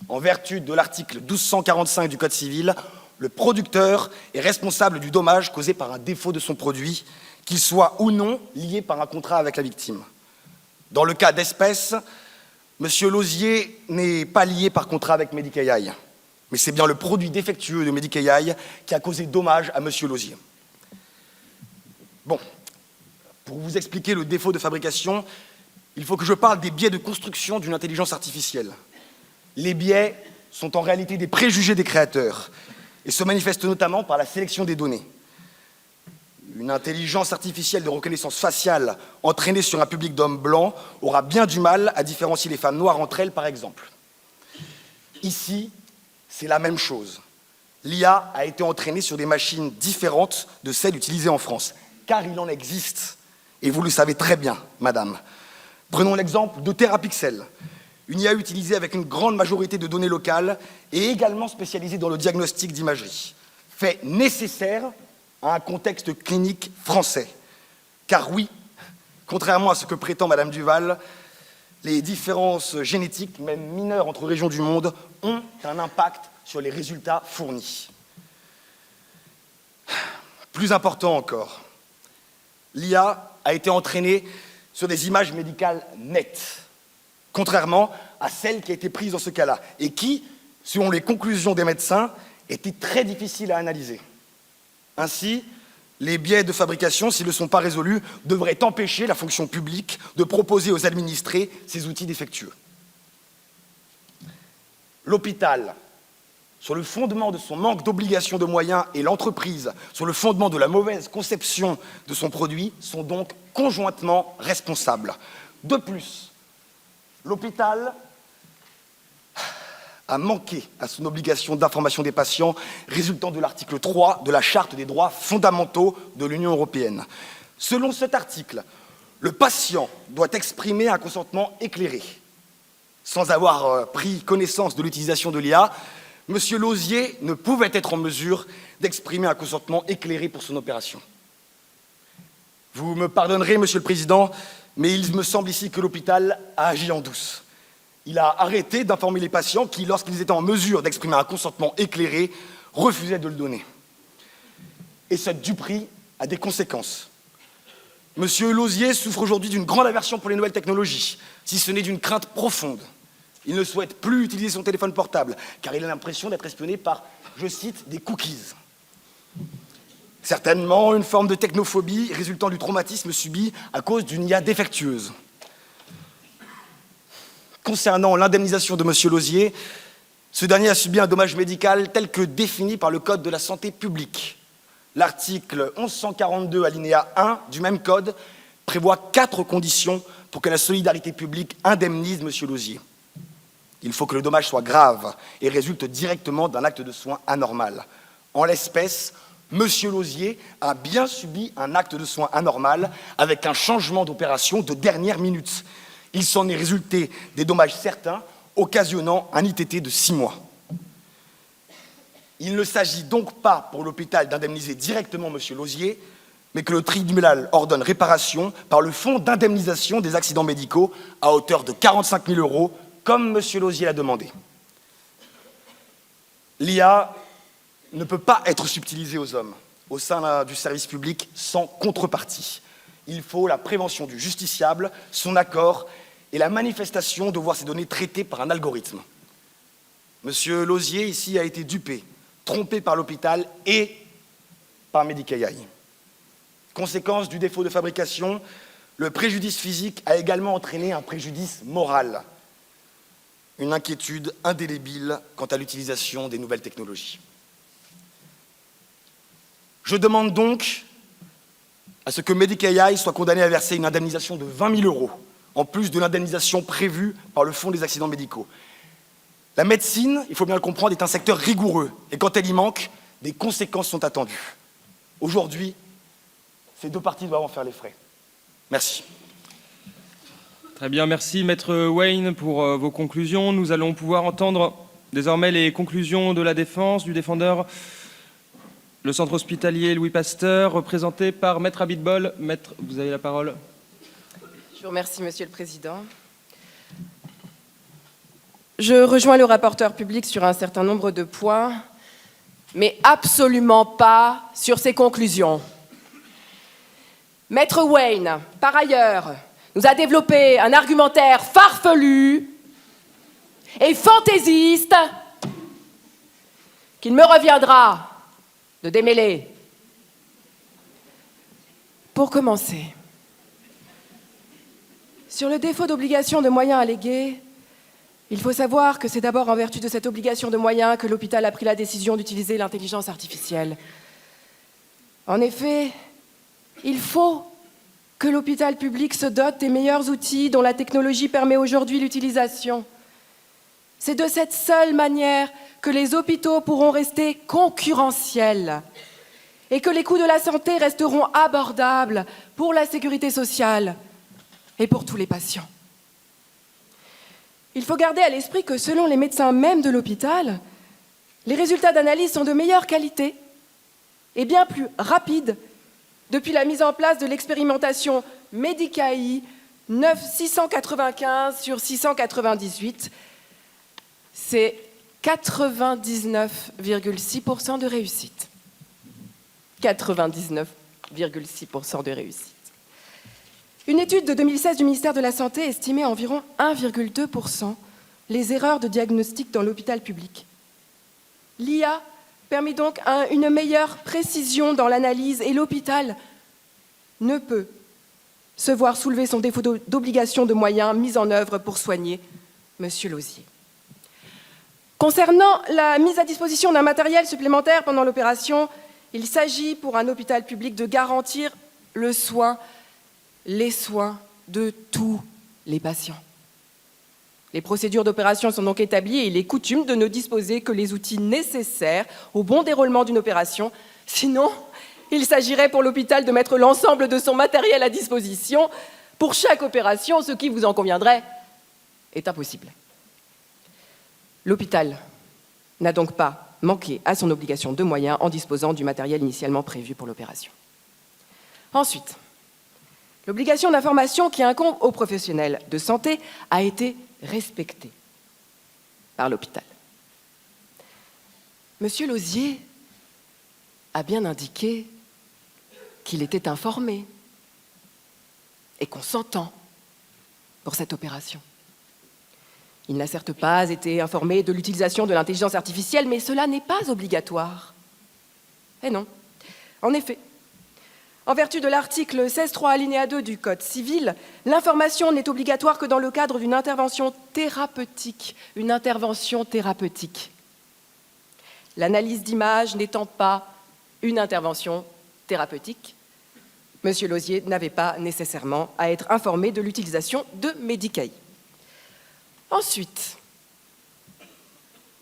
En vertu de l'article 1245 du Code civil, le producteur est responsable du dommage causé par un défaut de son produit, qu'il soit ou non lié par un contrat avec la victime. Dans le cas d'espèce, M. Lauzier n'est pas lié par contrat avec Medicae, mais c'est bien le produit défectueux de Medicae qui a causé dommage à M. Lauzier. Bon, pour vous expliquer le défaut de fabrication, il faut que je parle des biais de construction d'une intelligence artificielle. Les biais sont en réalité des préjugés des créateurs et se manifestent notamment par la sélection des données. Une intelligence artificielle de reconnaissance faciale entraînée sur un public d'hommes blancs aura bien du mal à différencier les femmes noires entre elles, par exemple. Ici, c'est la même chose. L'IA a été entraînée sur des machines différentes de celles utilisées en France, car il en existe, et vous le savez très bien, madame. Prenons l'exemple de Therapixel, une IA utilisée avec une grande majorité de données locales et également spécialisée dans le diagnostic d'imagerie, fait nécessaire à un contexte clinique français. Car oui, contrairement à ce que prétend Madame Duval, les différences génétiques, même mineures entre régions du monde, ont un impact sur les résultats fournis. Plus important encore, l'IA a été entraînée sur des images médicales nettes, contrairement à celle qui a été prise dans ce cas-là, et qui, selon les conclusions des médecins, était très difficile à analyser. Ainsi, les biais de fabrication, s'ils ne sont pas résolus, devraient empêcher la fonction publique de proposer aux administrés ces outils défectueux. L'hôpital, sur le fondement de son manque d'obligation de moyens, et l'entreprise, sur le fondement de la mauvaise conception de son produit, sont donc conjointement responsables. De plus, l'hôpital a manqué à son obligation d'information des patients résultant de l'article 3 de la Charte des droits fondamentaux de l'Union européenne. Selon cet article, le patient doit exprimer un consentement éclairé. Sans avoir pris connaissance de l'utilisation de l'IA, M. Lauzier ne pouvait être en mesure d'exprimer un consentement éclairé pour son opération. Vous me pardonnerez, Monsieur le Président, mais il me semble ici que l'hôpital a agi en douce. Il a arrêté d'informer les patients qui, lorsqu'ils étaient en mesure d'exprimer un consentement éclairé, refusaient de le donner. Et cette duperie a des conséquences. Monsieur Lauzier souffre aujourd'hui d'une grande aversion pour les nouvelles technologies, si ce n'est d'une crainte profonde. Il ne souhaite plus utiliser son téléphone portable, car il a l'impression d'être espionné par, je cite, des cookies. Certainement une forme de technophobie résultant du traumatisme subi à cause d'une IA défectueuse. Concernant l'indemnisation de M. Lauzier, ce dernier a subi un dommage médical tel que défini par le Code de la santé publique. L'article 1142 alinéa 1 du même code prévoit 4 conditions pour que la solidarité publique indemnise M. Lauzier. Il faut que le dommage soit grave et résulte directement d'un acte de soin anormal. En l'espèce, M. Lauzier a bien subi un acte de soin anormal avec un changement d'opération de dernière minute. Il s'en est résulté des dommages certains, occasionnant un ITT de 6 mois. Il ne s'agit donc pas pour l'hôpital d'indemniser directement M. Lauzier, mais que le tribunal ordonne réparation par le fonds d'indemnisation des accidents médicaux à hauteur de 45 000 €, comme M. Lauzier l'a demandé. L'IA ne peut pas être subtilisée aux hommes au sein du service public sans contrepartie. Il faut la prévention du justiciable, son accord et la manifestation de voir ces données traitées par un algorithme. M. Lauzier, ici, a été dupé, trompé par l'hôpital et par Medicae. Conséquence du défaut de fabrication, le préjudice physique a également entraîné un préjudice moral. Une inquiétude indélébile quant à l'utilisation des nouvelles technologies. Je demande donc à ce que Medicaï soit condamné à verser une indemnisation de 20 000 €, en plus de l'indemnisation prévue par le Fonds des accidents médicaux. La médecine, il faut bien le comprendre, est un secteur rigoureux, et quand elle y manque, des conséquences sont attendues. Aujourd'hui, ces deux parties doivent en faire les frais. Merci. Très bien, merci Maître Wayne pour vos conclusions. Nous allons pouvoir entendre désormais les conclusions de la défense, du défendeur, le centre hospitalier Louis Pasteur, représenté par Maître Abitbol. Maître, vous avez la parole. Je vous remercie, Monsieur le Président. Je rejoins le rapporteur public sur un certain nombre de points, mais absolument pas sur ses conclusions. Maître Wayne, par ailleurs, nous a développé un argumentaire farfelu et fantaisiste qu'il me reviendra de démêler. Pour commencer, sur le défaut d'obligation de moyens allégués, il faut savoir que c'est d'abord en vertu de cette obligation de moyens que l'hôpital a pris la décision d'utiliser l'intelligence artificielle. En effet, il faut que l'hôpital public se dote des meilleurs outils dont la technologie permet aujourd'hui l'utilisation. C'est de cette seule manière que les hôpitaux pourront rester concurrentiels et que les coûts de la santé resteront abordables pour la sécurité sociale et pour tous les patients. Il faut garder à l'esprit que selon les médecins même de l'hôpital, les résultats d'analyse sont de meilleure qualité et bien plus rapides depuis la mise en place de l'expérimentation Medicaï 695 sur 698. C'est 99,6% de réussite. 99,6% de réussite. Une étude de 2016 du ministère de la Santé estimait à environ 1,2% les erreurs de diagnostic dans l'hôpital public. L'IA permet donc une meilleure précision dans l'analyse et l'hôpital ne peut se voir soulever son défaut d'obligation de moyens mis en œuvre pour soigner M. Lauzier. Concernant la mise à disposition d'un matériel supplémentaire pendant l'opération, il s'agit pour un hôpital public de garantir les soins de tous les patients. Les procédures d'opération sont donc établies et il est coutume de ne disposer que les outils nécessaires au bon déroulement d'une opération. Sinon, il s'agirait pour l'hôpital de mettre l'ensemble de son matériel à disposition pour chaque opération, ce qui, vous en conviendrez, est impossible. L'hôpital n'a donc pas manqué à son obligation de moyens en disposant du matériel initialement prévu pour l'opération. Ensuite, l'obligation d'information qui incombe aux professionnels de santé a été respectée par l'hôpital. Monsieur Lauzier a bien indiqué qu'il était informé et consentant pour cette opération. Il n'a certes pas été informé de l'utilisation de l'intelligence artificielle, mais cela n'est pas obligatoire. Eh non. En effet, en vertu de l'article 16.3 alinéa 2 du Code civil, l'information n'est obligatoire que dans le cadre d'une intervention thérapeutique. Une intervention thérapeutique. L'analyse d'images n'étant pas une intervention thérapeutique, M. Lauzier n'avait pas nécessairement à être informé de l'utilisation de Medicaï. Ensuite,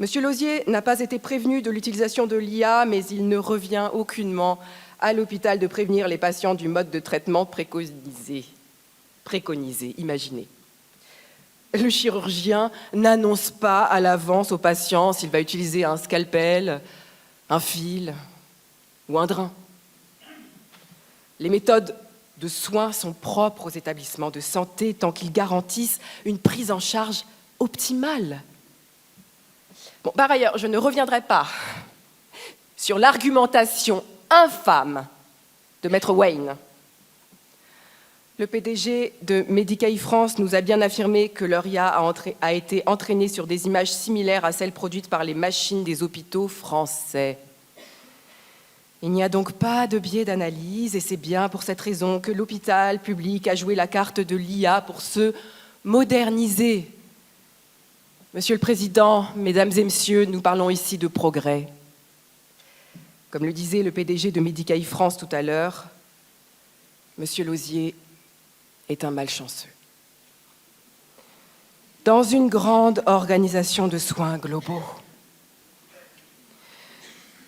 M. Lauzier n'a pas été prévenu de l'utilisation de l'IA, mais il ne revient aucunement à l'hôpital de prévenir les patients du mode de traitement préconisé. Imaginez. Le chirurgien n'annonce pas à l'avance au patient s'il va utiliser un scalpel, un fil ou un drain. Les méthodes de soins sont propres aux établissements de santé tant qu'ils garantissent une prise en charge optimale. Bon, par ailleurs, je ne reviendrai pas sur l'argumentation infâme de Maître Wayne. Le PDG de Medicaï France nous a bien affirmé que leur IA a été entraînée sur des images similaires à celles produites par les machines des hôpitaux français. Il n'y a donc pas de biais d'analyse et c'est bien pour cette raison que l'hôpital public a joué la carte de l'IA pour se moderniser. Monsieur le Président, Mesdames et Messieurs, nous parlons ici de progrès. Comme le disait le PDG de Medicae France tout à l'heure, Monsieur Lauzier est un malchanceux. Dans une grande organisation de soins globaux.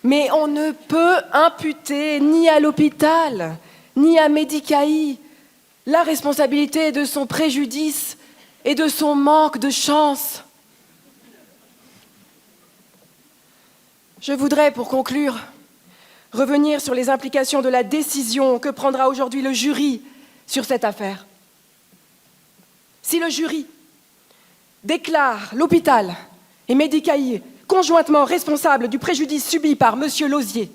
Mais on ne peut imputer ni à l'hôpital, ni à Medicae la responsabilité de son préjudice et de son manque de chance. Je voudrais, pour conclure, revenir sur les implications de la décision que prendra aujourd'hui le jury sur cette affaire. Si le jury déclare l'hôpital et Medicae conjointement responsables du préjudice subi par M. Lauzier,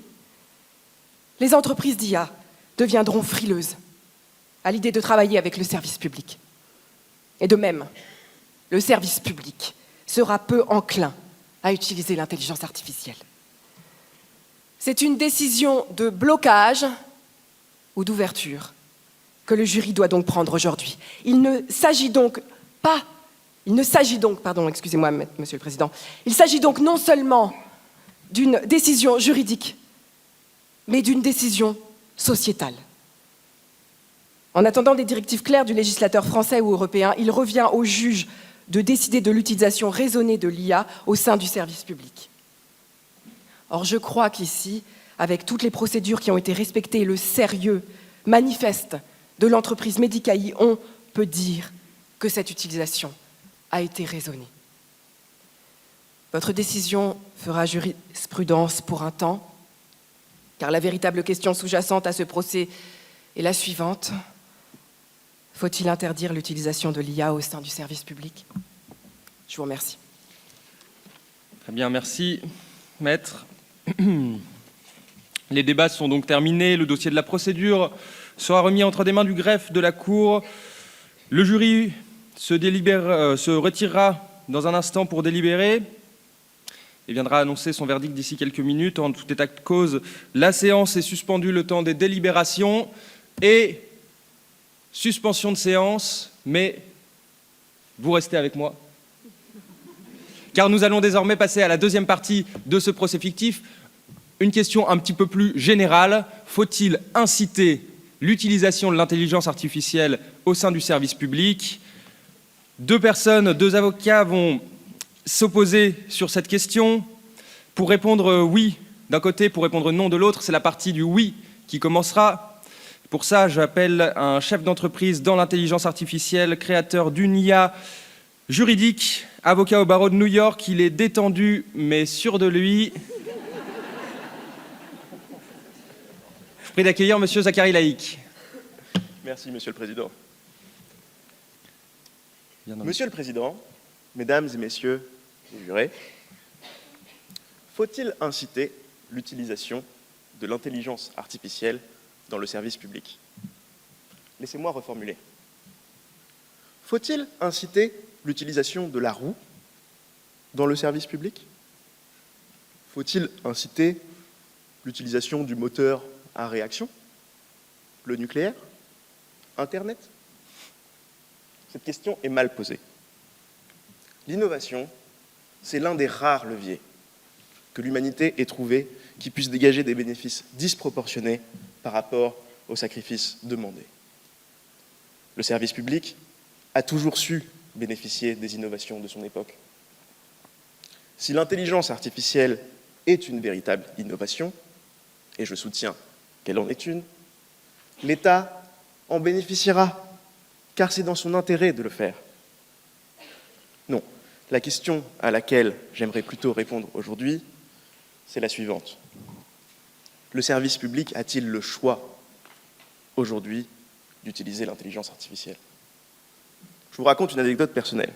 les entreprises d'IA deviendront frileuses à l'idée de travailler avec le service public. Et de même, le service public sera peu enclin à utiliser l'intelligence artificielle. C'est une décision de blocage ou d'ouverture que le jury doit donc prendre aujourd'hui. Il ne s'agit donc, excusez-moi, Monsieur le Président, il s'agit donc non seulement d'une décision juridique, mais d'une décision sociétale. En attendant des directives claires du législateur français ou européen, il revient au juge de décider de l'utilisation raisonnée de l'IA au sein du service public. Or, je crois qu'ici, avec toutes les procédures qui ont été respectées et le sérieux manifeste de l'entreprise Medicae, on peut dire que cette utilisation a été raisonnée. Votre décision fera jurisprudence pour un temps, car la véritable question sous-jacente à ce procès est la suivante. Faut-il interdire l'utilisation de l'IA au sein du service public? Je vous remercie. Très bien, merci, maître. Les débats sont donc terminés. Le dossier de la procédure sera remis entre des mains du greffe de la Cour. Le jury se retirera dans un instant pour délibérer et viendra annoncer son verdict d'ici quelques minutes. En tout état de cause, la séance est suspendue le temps des délibérations et suspension de séance, mais vous restez avec moi, car nous allons désormais passer à la deuxième partie de ce procès fictif. Une question un petit peu plus générale. Faut-il inciter l'utilisation de l'intelligence artificielle au sein du service public? Deux avocats vont s'opposer sur cette question. Pour répondre oui d'un côté, pour répondre non de l'autre, c'est la partie du oui qui commencera. Pour ça, j'appelle un chef d'entreprise dans l'intelligence artificielle, créateur d'une IA juridique, avocat au barreau de New York. Il est détendu, mais sûr de lui. Je vous prie d'accueillir Monsieur Zachary Laïc. Merci, Monsieur le Président. Bien nommé. Monsieur le Président, Mesdames et Messieurs les jurés, faut-il inciter l'utilisation de l'intelligence artificielle dans le service public? Laissez-moi reformuler. Faut-il inciter l'utilisation de la roue dans le service public? Faut-il inciter l'utilisation du moteur à réaction, le nucléaire, Internet? Cette question est mal posée. L'innovation, c'est l'un des rares leviers que l'humanité ait trouvé qui puisse dégager des bénéfices disproportionnés par rapport aux sacrifices demandés. Le service public a toujours su bénéficier des innovations de son époque. Si l'intelligence artificielle est une véritable innovation, et je soutiens qu'elle en est une, l'État en bénéficiera, car c'est dans son intérêt de le faire. Non, la question à laquelle j'aimerais plutôt répondre aujourd'hui, c'est la suivante. Le service public a-t-il le choix, aujourd'hui, d'utiliser l'intelligence artificielle? Je vous raconte une anecdote personnelle.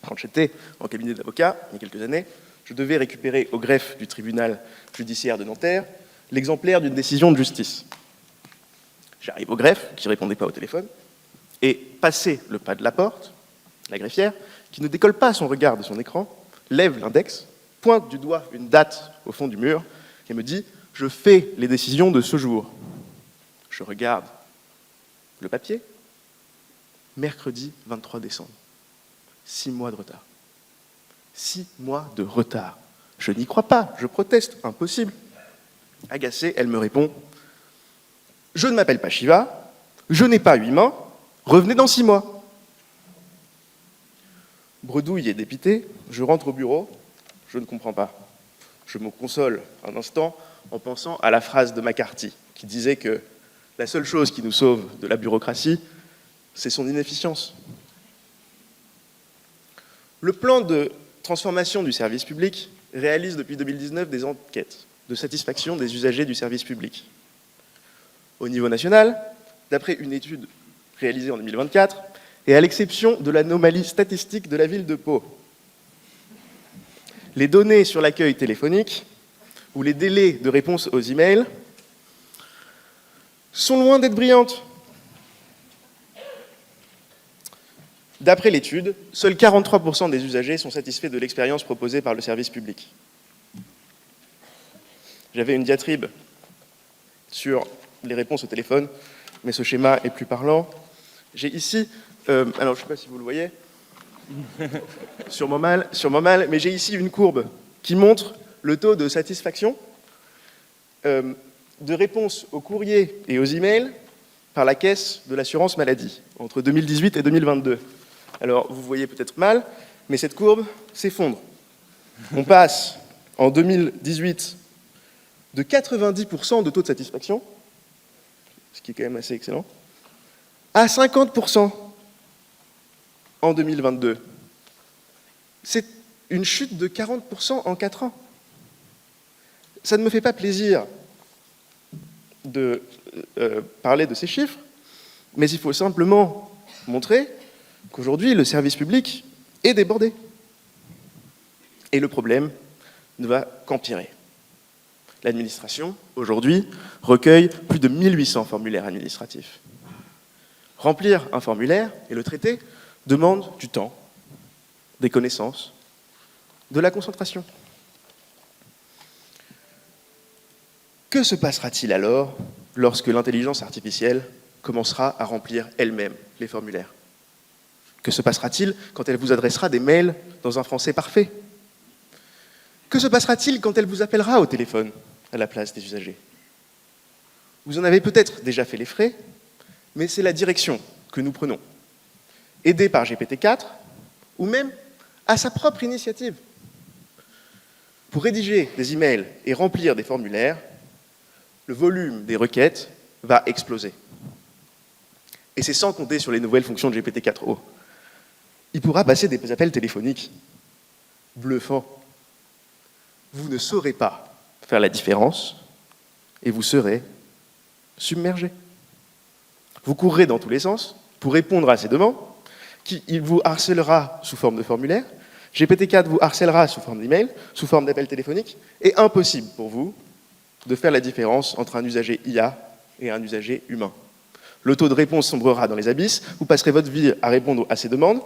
Quand j'étais en cabinet d'avocat, il y a quelques années, je devais récupérer au greffe du tribunal judiciaire de Nanterre l'exemplaire d'une décision de justice. J'arrive au greffe, qui ne répondait pas au téléphone, et passé le pas de la porte, la greffière, qui ne décolle pas son regard de son écran, lève l'index, pointe du doigt une date au fond du mur, et me dit « Je fais les décisions de ce jour ». Je regarde le papier, mercredi 23 décembre. 6 mois de retard. 6 mois de retard. Je n'y crois pas, je proteste, impossible. Agacée, elle me répond « Je ne m'appelle pas Shiva, je n'ai pas 8 mains, revenez dans 6 mois. » Bredouille et dépité, je rentre au bureau, je ne comprends pas. Je me console un instant en pensant à la phrase de McCarthy qui disait que la seule chose qui nous sauve de la bureaucratie, c'est son inefficience. Le plan de transformation du service public réalise depuis 2019 des enquêtes de satisfaction des usagers du service public. Au niveau national, d'après une étude réalisée en 2024, et à l'exception de l'anomalie statistique de la ville de Pau, les données sur l'accueil téléphonique ou les délais de réponse aux emails sont loin d'être brillantes. D'après l'étude, seuls 43% des usagers sont satisfaits de l'expérience proposée par le service public. J'avais une diatribe sur les réponses au téléphone, mais ce schéma est plus parlant. J'ai ici, alors je ne sais pas si vous le voyez, sur mon mal, mais j'ai ici une courbe qui montre le taux de satisfaction de réponse aux courriers et aux emails par la caisse de l'assurance maladie entre 2018 et 2022. Alors, vous voyez peut-être mal, mais cette courbe s'effondre. On passe en 2018 de 90% de taux de satisfaction, ce qui est quand même assez excellent, à 50% en 2022. C'est une chute de 40% en 4 ans. Ça ne me fait pas plaisir de parler de ces chiffres, mais il faut simplement montrer qu'aujourd'hui, le service public est débordé. Et le problème ne va qu'empirer. L'administration, aujourd'hui, recueille plus de 1800 formulaires administratifs. Remplir un formulaire et le traiter demande du temps, des connaissances, de la concentration. Que se passera-t-il alors lorsque l'intelligence artificielle commencera à remplir elle-même les formulaires? Que se passera-t-il quand elle vous adressera des mails dans un français parfait? Que se passera-t-il quand elle vous appellera au téléphone à la place des usagers? Vous en avez peut-être déjà fait les frais, mais c'est la direction que nous prenons, aidés par GPT-4 ou même à sa propre initiative. Pour rédiger des emails et remplir des formulaires, le volume des requêtes va exploser. Et c'est sans compter sur les nouvelles fonctions de GPT-4o. Il pourra passer des appels téléphoniques bluffants. Vous ne saurez pas faire la différence et vous serez submergé. Vous courrez dans tous les sens pour répondre à ces demandes, il vous harcèlera sous forme de formulaire, GPT-4 vous harcèlera sous forme d'email, sous forme d'appel téléphonique, et impossible pour vous de faire la différence entre un usager IA et un usager humain. Le taux de réponse sombrera dans les abysses, vous passerez votre vie à répondre à ces demandes,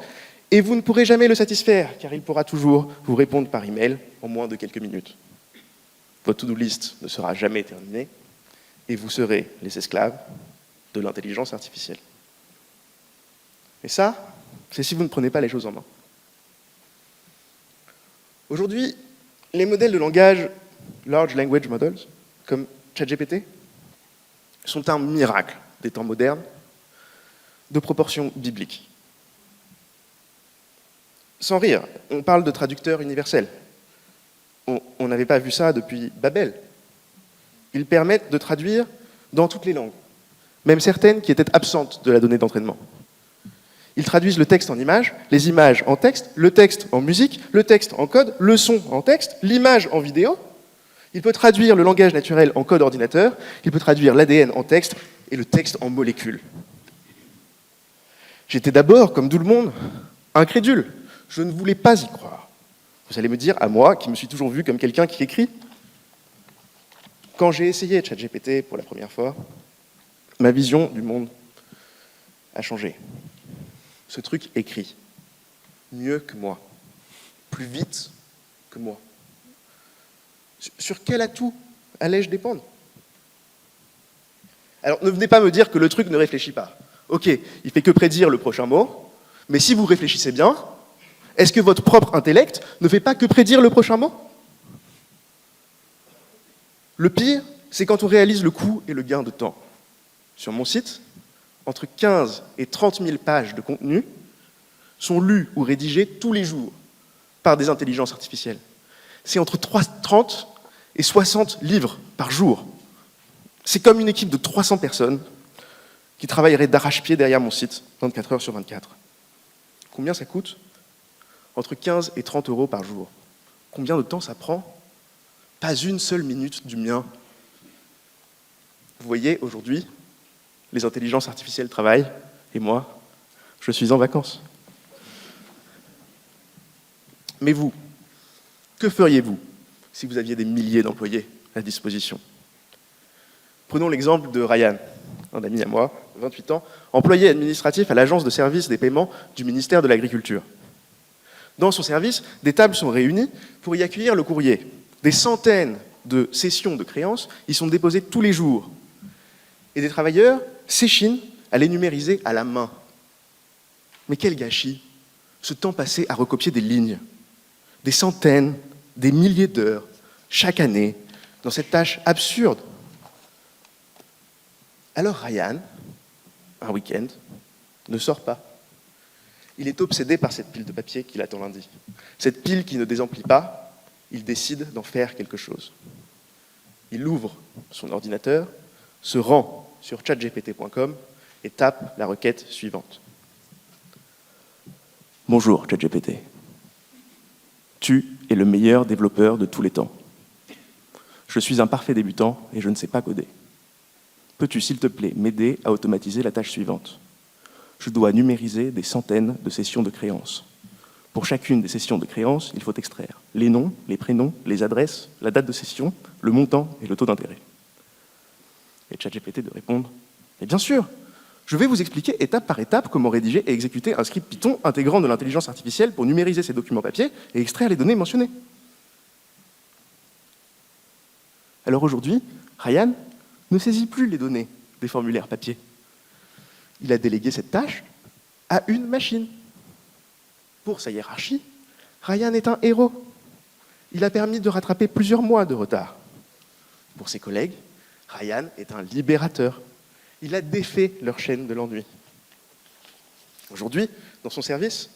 et vous ne pourrez jamais le satisfaire, car il pourra toujours vous répondre par email en moins de quelques minutes. Votre to-do list ne sera jamais terminée, et vous serez les esclaves de l'intelligence artificielle. Et ça, c'est si vous ne prenez pas les choses en main. Aujourd'hui, les modèles de langage Large Language Models, comme ChatGPT, sont un miracle des temps modernes, de proportions bibliques. Sans rire, on parle de traducteurs universels. On n'avait pas vu ça depuis Babel. Ils permettent de traduire dans toutes les langues, même certaines qui étaient absentes de la donnée d'entraînement. Ils traduisent le texte en images, les images en texte, le texte en musique, le texte en code, le son en texte, l'image en vidéo. Il peut traduire le langage naturel en code ordinateur, il peut traduire l'ADN en texte et le texte en molécules. J'étais d'abord, comme tout le monde, incrédule. Je ne voulais pas y croire. Vous allez me dire, à moi, qui me suis toujours vu comme quelqu'un qui écrit. Quand j'ai essayé ChatGPT pour la première fois, ma vision du monde a changé. Ce truc écrit mieux que moi, plus vite que moi. Sur quel atout allais-je dépendre? Alors, ne venez pas me dire que le truc ne réfléchit pas. Ok, il fait que prédire le prochain mot, mais si vous réfléchissez bien, est-ce que votre propre intellect ne fait pas que prédire le prochain mot? Le pire, c'est quand on réalise le coût et le gain de temps. Sur mon site, entre 15 et 30 000 pages de contenu sont lues ou rédigées tous les jours par des intelligences artificielles. C'est entre 30 et 60 livres par jour. C'est comme une équipe de 300 personnes qui travailleraient d'arrache-pied derrière mon site, 24 heures sur 24. Combien ça coûte? Entre 15 et 30 euros par jour. Combien de temps ça prend? Pas une seule minute du mien. Vous voyez, aujourd'hui, les intelligences artificielles travaillent, et moi, je suis en vacances. Mais vous, que feriez-vous si vous aviez des milliers d'employés à disposition? Prenons l'exemple de Ryan, un ami à moi, 28 ans, employé administratif à l'agence de services des paiements du ministère de l'Agriculture. Dans son service, des tables sont réunies pour y accueillir le courrier. Des centaines de sessions de créances y sont déposées tous les jours. Et des travailleurs s'échinent à les numériser à la main. Mais quel gâchis! Ce temps passé à recopier des lignes. Des centaines, des milliers d'heures, chaque année, dans cette tâche absurde. Alors Ryan, un week-end, ne sort pas. Il est obsédé par cette pile de papier qu'il attend lundi. Cette pile qui ne désemplit pas, il décide d'en faire quelque chose. Il ouvre son ordinateur, se rend sur chatgpt.com et tape la requête suivante. Bonjour ChatGPT. Tu es le meilleur développeur de tous les temps. Je suis un parfait débutant et je ne sais pas coder. Peux-tu, s'il te plaît, m'aider à automatiser la tâche suivante? Je dois numériser des centaines de sessions de créances. Pour chacune des sessions de créances, il faut extraire les noms, les prénoms, les adresses, la date de session, le montant et le taux d'intérêt. Et ChatGPT de répondre « Mais bien sûr, je vais vous expliquer étape par étape comment rédiger et exécuter un script Python intégrant de l'intelligence artificielle pour numériser ces documents papier et extraire les données mentionnées. » Alors aujourd'hui, Ryan ne saisit plus les données des formulaires papier. Il a délégué cette tâche à une machine. Pour sa hiérarchie, Ryan est un héros. Il a permis de rattraper plusieurs mois de retard. Pour ses collègues, Ryan est un libérateur. Il a défait leur chaîne de l'ennui. Aujourd'hui, dans son service,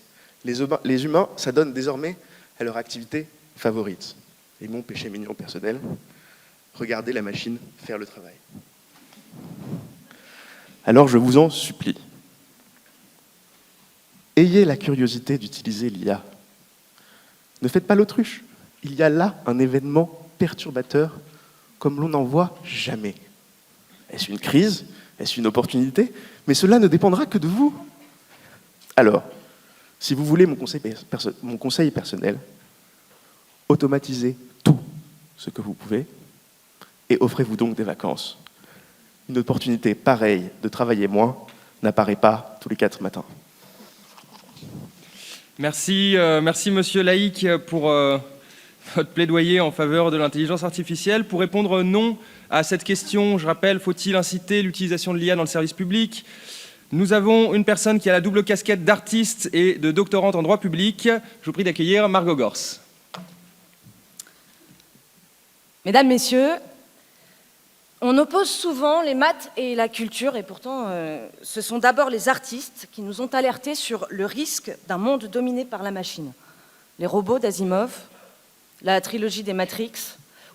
les humains s'adonnent désormais à leur activité favorite. Et mon péché mignon personnel, regarder la machine faire le travail. Alors je vous en supplie, ayez la curiosité d'utiliser l'IA. Ne faites pas l'autruche. Il y a là un événement perturbateur comme l'on n'en voit jamais. Est-ce une crise? Est-ce une opportunité? Mais cela ne dépendra que de vous. Alors, si vous voulez mon conseil personnel, automatisez tout ce que vous pouvez et offrez-vous donc des vacances. Une opportunité pareille de travailler moins n'apparaît pas tous les 4 matins. Merci, Monsieur Laïc, pour votre plaidoyer en faveur de l'intelligence artificielle. Pour répondre non à cette question, je rappelle, faut-il inciter l'utilisation de l'IA dans le service public? Nous avons une personne qui a la double casquette d'artiste et de doctorante en droit public. Je vous prie d'accueillir Margot Gors. Mesdames, Messieurs, on oppose souvent les maths et la culture, et pourtant, ce sont d'abord les artistes qui nous ont alertés sur le risque d'un monde dominé par la machine. Les robots d'Asimov, la trilogie des Matrix,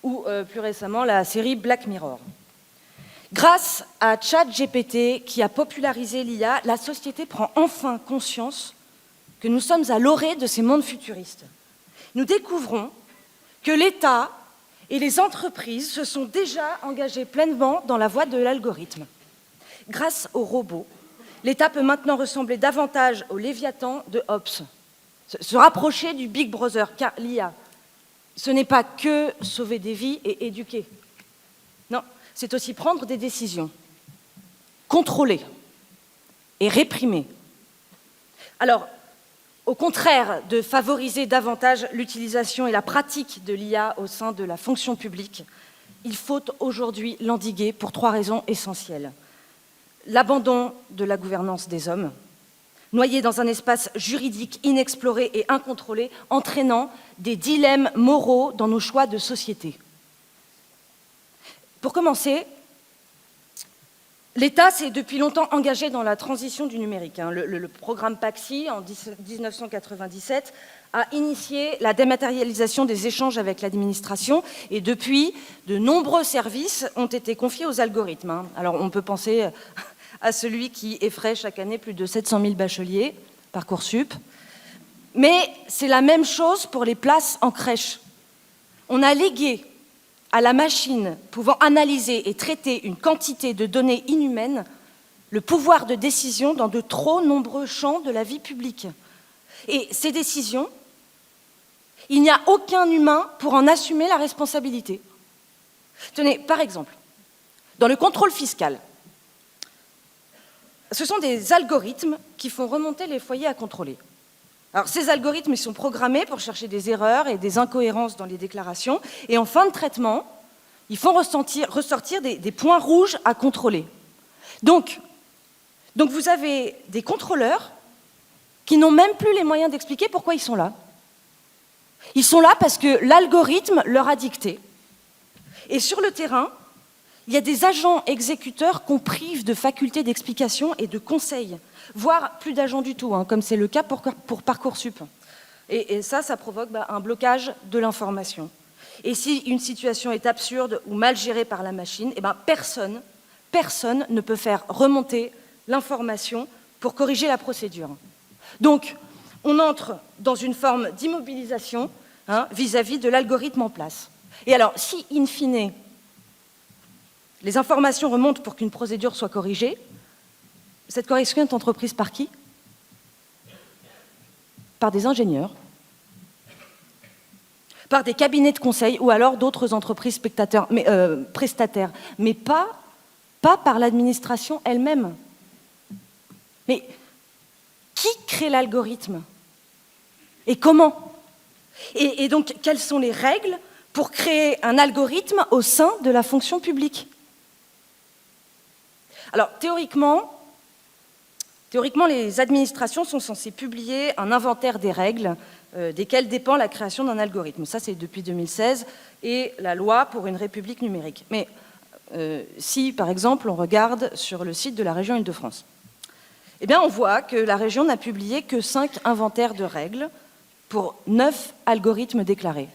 ou plus récemment la série Black Mirror. Grâce à ChatGPT, qui a popularisé l'IA, la société prend enfin conscience que nous sommes à l'orée de ces mondes futuristes. Nous découvrons que l'État et les entreprises se sont déjà engagées pleinement dans la voie de l'algorithme. Grâce aux robots, l'État peut maintenant ressembler davantage au Léviathan de Hobbes, se rapprocher du Big Brother, car l'IA, ce n'est pas que sauver des vies et éduquer. Non, c'est aussi prendre des décisions, contrôler et réprimer. Alors, au contraire de favoriser davantage l'utilisation et la pratique de l'IA au sein de la fonction publique, il faut aujourd'hui l'endiguer pour 3 raisons essentielles. L'abandon de la gouvernance des hommes, noyés dans un espace juridique inexploré et incontrôlé, entraînant des dilemmes moraux dans nos choix de société. Pour commencer, l'État s'est depuis longtemps engagé dans la transition du numérique. Le programme PAXI, en 1997, a initié la dématérialisation des échanges avec l'administration et depuis, de nombreux services ont été confiés aux algorithmes. Alors on peut penser à celui qui effraie chaque année plus de 700 000 bacheliers, Parcoursup. Mais c'est la même chose pour les places en crèche. On a légué à la machine pouvant analyser et traiter une quantité de données inhumaines le pouvoir de décision dans de trop nombreux champs de la vie publique. Et ces décisions, il n'y a aucun humain pour en assumer la responsabilité. Tenez, par exemple, dans le contrôle fiscal, ce sont des algorithmes qui font remonter les foyers à contrôler. Alors, ces algorithmes ils sont programmés pour chercher des erreurs et des incohérences dans les déclarations, et en fin de traitement, ils font ressortir des points rouges à contrôler. Donc vous avez des contrôleurs qui n'ont même plus les moyens d'expliquer pourquoi ils sont là. Ils sont là parce que l'algorithme leur a dicté. Et sur le terrain, il y a des agents exécuteurs qu'on prive de facultés d'explication et de conseil, voire plus d'agents du tout, comme c'est le cas pour Parcoursup. Et ça provoque un blocage de l'information. Et si une situation est absurde ou mal gérée par la machine, personne ne peut faire remonter l'information pour corriger la procédure. Donc, on entre dans une forme d'immobilisation vis-à-vis de l'algorithme en place. Et alors, si, in fine, les informations remontent pour qu'une procédure soit corrigée, cette correction est entreprise par qui? Par des ingénieurs, par des cabinets de conseil ou alors d'autres entreprises prestataires, mais pas par l'administration elle-même. Mais qui crée l'algorithme? Et comment? Et donc, quelles sont les règles pour créer un algorithme au sein de la fonction publique? Alors, théoriquement, les administrations sont censées publier un inventaire des règles desquelles dépend la création d'un algorithme. Ça, c'est depuis 2016 et la loi pour une république numérique. Mais si, par exemple, on regarde sur le site de la région Île-de-France, on voit que la région n'a publié que 5 inventaires de règles pour 9 algorithmes déclarés.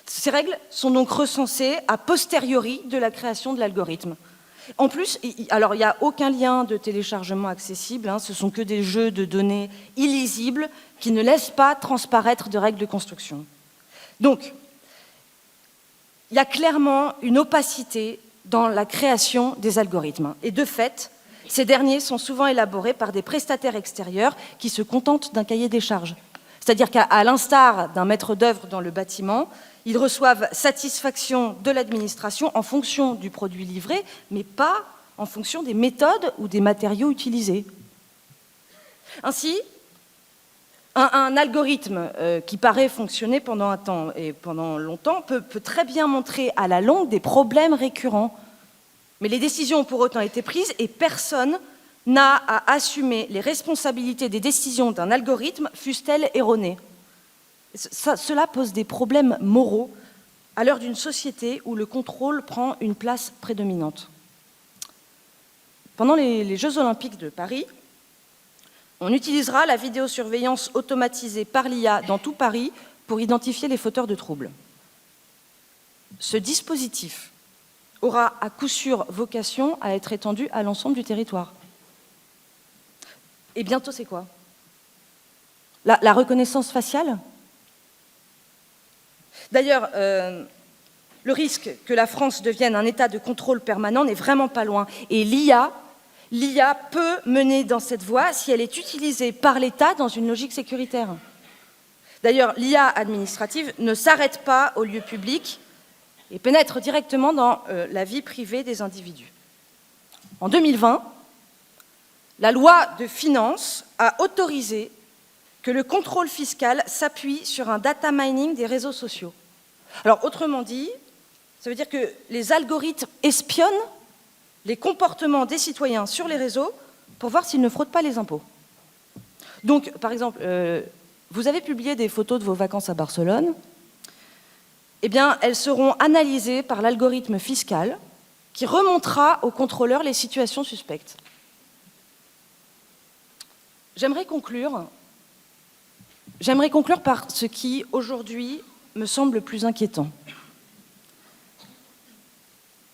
Ces règles sont donc recensées a posteriori de la création de l'algorithme. En plus, alors il n'y a aucun lien de téléchargement accessible, ce sont que des jeux de données illisibles qui ne laissent pas transparaître de règles de construction. Donc, il y a clairement une opacité dans la création des algorithmes. Et de fait, ces derniers sont souvent élaborés par des prestataires extérieurs qui se contentent d'un cahier des charges. C'est-à-dire qu'à l'instar d'un maître d'œuvre dans le bâtiment, ils reçoivent satisfaction de l'administration en fonction du produit livré, mais pas en fonction des méthodes ou des matériaux utilisés. Ainsi, un algorithme qui paraît fonctionner pendant un temps et pendant longtemps peut très bien montrer à la longue des problèmes récurrents. Mais les décisions ont pour autant été prises et personne n'a à assumer les responsabilités des décisions d'un algorithme, fussent-elles erronées. Cela pose des problèmes moraux à l'heure d'une société où le contrôle prend une place prédominante. Pendant les Jeux Olympiques de Paris, on utilisera la vidéosurveillance automatisée par l'IA dans tout Paris pour identifier les fauteurs de troubles. Ce dispositif aura à coup sûr vocation à être étendu à l'ensemble du territoire. Et bientôt, c'est quoi? La reconnaissance faciale? D'ailleurs, le risque que la France devienne un état de contrôle permanent n'est vraiment pas loin. Et l'IA peut mener dans cette voie si elle est utilisée par l'État dans une logique sécuritaire. D'ailleurs, l'IA administrative ne s'arrête pas au lieu public et pénètre directement dans la vie privée des individus. En 2020, la loi de finances a autorisé que le contrôle fiscal s'appuie sur un data mining des réseaux sociaux. Alors, autrement dit, ça veut dire que les algorithmes espionnent les comportements des citoyens sur les réseaux pour voir s'ils ne fraudent pas les impôts. Donc, par exemple, vous avez publié des photos de vos vacances à Barcelone eh bien, elles seront analysées par l'algorithme fiscal qui remontera aux contrôleurs les situations suspectes. J'aimerais conclure par ce qui, aujourd'hui, me semble le plus inquiétant.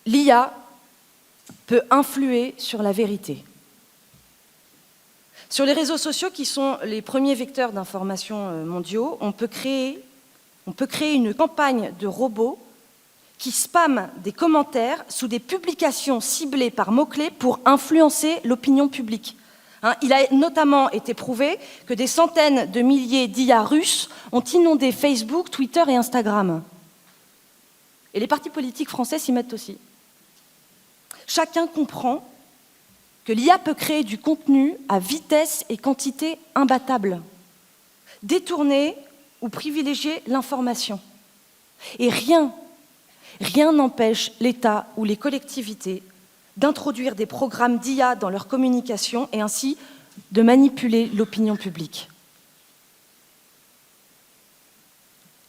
L'IA peut influer sur la vérité. Sur les réseaux sociaux, qui sont les premiers vecteurs d'information mondiaux, on peut créer une campagne de robots qui spamment des commentaires sous des publications ciblées par mots-clés pour influencer l'opinion publique. Il a notamment été prouvé que des centaines de milliers d'IA russes ont inondé Facebook, Twitter et Instagram. Et les partis politiques français s'y mettent aussi. Chacun comprend que l'IA peut créer du contenu à vitesse et quantité imbattables, détourner ou privilégier l'information. Et rien n'empêche l'État ou les collectivités d'introduire des programmes d'IA dans leur communication et ainsi de manipuler l'opinion publique.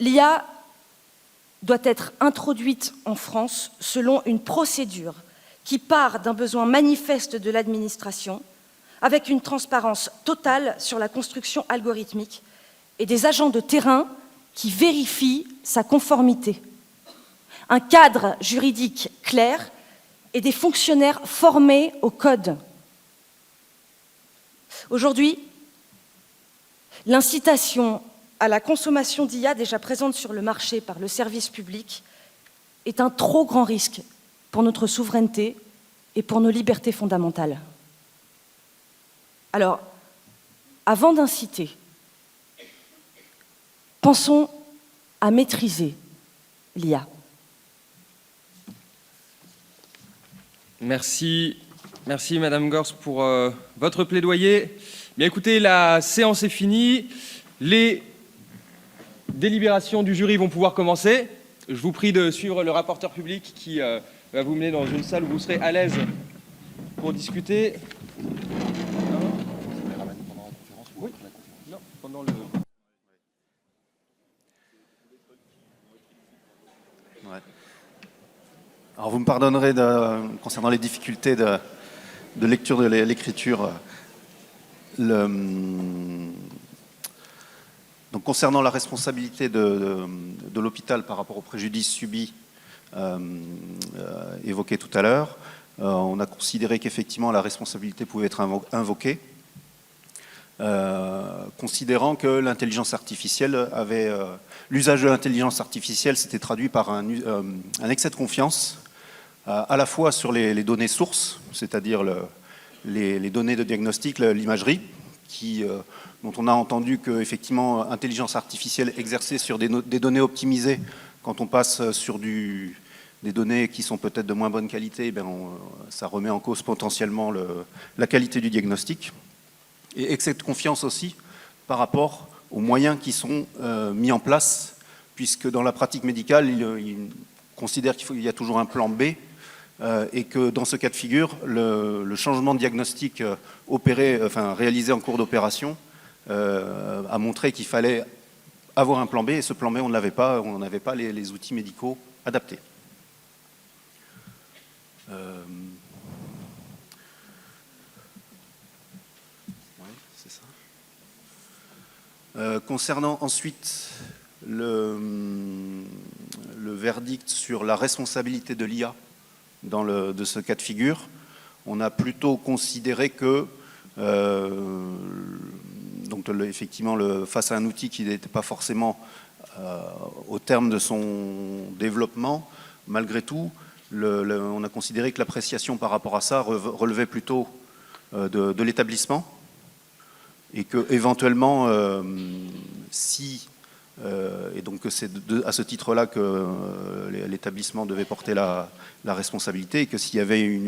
L'IA doit être introduite en France selon une procédure qui part d'un besoin manifeste de l'administration, avec une transparence totale sur la construction algorithmique et des agents de terrain qui vérifient sa conformité. Un cadre juridique clair et des fonctionnaires formés au code. Aujourd'hui, l'incitation à la consommation d'IA déjà présente sur le marché par le service public est un trop grand risque pour notre souveraineté et pour nos libertés fondamentales. Alors, avant d'inciter, pensons à maîtriser l'IA. Merci Madame Gors pour votre plaidoyer. Bien écoutez, la séance est finie. Les délibérations du jury vont pouvoir commencer. Je vous prie de suivre le rapporteur public qui va vous mener dans une salle où vous serez à l'aise pour discuter. Oui. Non, pendant le... Ouais. Alors vous me pardonnerez concernant les difficultés de lecture de l'écriture. Donc concernant la responsabilité de l'hôpital par rapport au préjudice subi évoqué tout à l'heure, on a considéré qu'effectivement la responsabilité pouvait être invoquée, considérant que l'intelligence artificielle l'usage de l'intelligence artificielle s'était traduit par un excès de confiance à la fois sur les données sources, c'est-à-dire les données de diagnostic, l'imagerie, dont on a entendu qu'effectivement intelligence artificielle exercée sur des données optimisées, quand on passe sur des données qui sont peut-être de moins bonne qualité, ça remet en cause potentiellement la qualité du diagnostic. Et excès de confiance aussi par rapport aux moyens qui sont mis en place, puisque dans la pratique médicale, il considère qu'il y a toujours un plan B, et que dans ce cas de figure, le changement de diagnostic réalisé en cours d'opération a montré qu'il fallait avoir un plan B, et ce plan B, on ne l'avait pas, on n'avait pas les outils médicaux adaptés. Oui, c'est ça. Concernant ensuite le verdict sur la responsabilité de l'IA de ce cas de figure, on a plutôt considéré que effectivement face à un outil qui n'était pas forcément au terme de son développement, malgré tout, on a considéré que l'appréciation par rapport à ça relevait plutôt de l'établissement, et que éventuellement, et donc c'est à ce titre-là que l'établissement devait porter la responsabilité, et que s'il y avait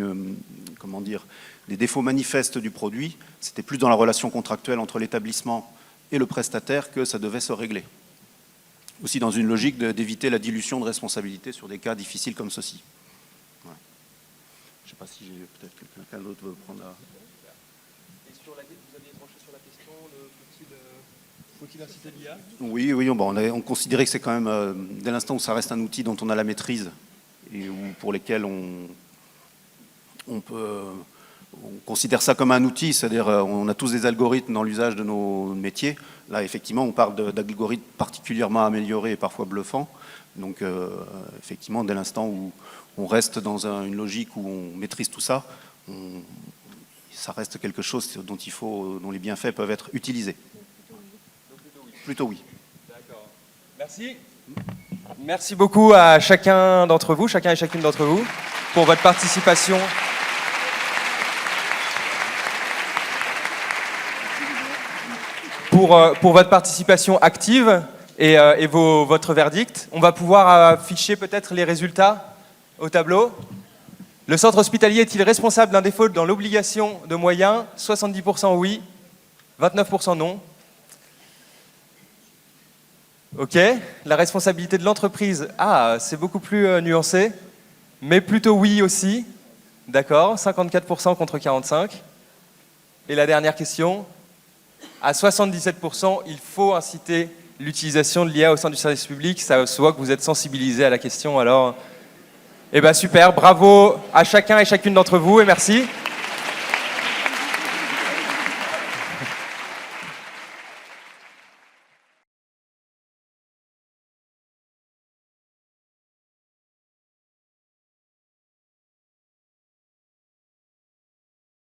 des défauts manifestes du produit, c'était plus dans la relation contractuelle entre l'établissement et le prestataire que ça devait se régler. Aussi dans une logique d'éviter la dilution de responsabilité sur des cas difficiles comme ceci. Ouais. Je ne sais pas si peut-être quelqu'un d'autre veut prendre la... Et sur vous aviez tranché sur la question, Faut-il inciter l'IA? Oui, bon, on considérait que c'est quand même, dès l'instant où ça reste un outil dont on a la maîtrise et pour lesquels on considère ça comme un outil, c'est-à-dire on a tous des algorithmes dans l'usage de nos métiers. Là, effectivement, on parle d'algorithmes particulièrement améliorés et parfois bluffants. Donc, effectivement, dès l'instant où on reste dans une logique où on maîtrise tout ça, ça reste quelque chose dont les bienfaits peuvent être utilisés. Plutôt oui. D'accord. Merci. Merci beaucoup à chacun d'entre vous, chacun et chacune d'entre vous, pour votre participation. Pour votre participation active et votre verdict. On va pouvoir afficher peut-être les résultats au tableau. Le centre hospitalier est-il responsable d'un défaut dans l'obligation de moyens? 70% oui, 29% non. Ok. La responsabilité de l'entreprise, c'est beaucoup plus nuancé, mais plutôt oui aussi. D'accord, 54% contre 45%. Et la dernière question, à 77%, il faut inciter l'utilisation de l'IA au sein du service public. Ça se voit que vous êtes sensibilisés à la question. Alors, super, bravo à chacun et chacune d'entre vous et merci.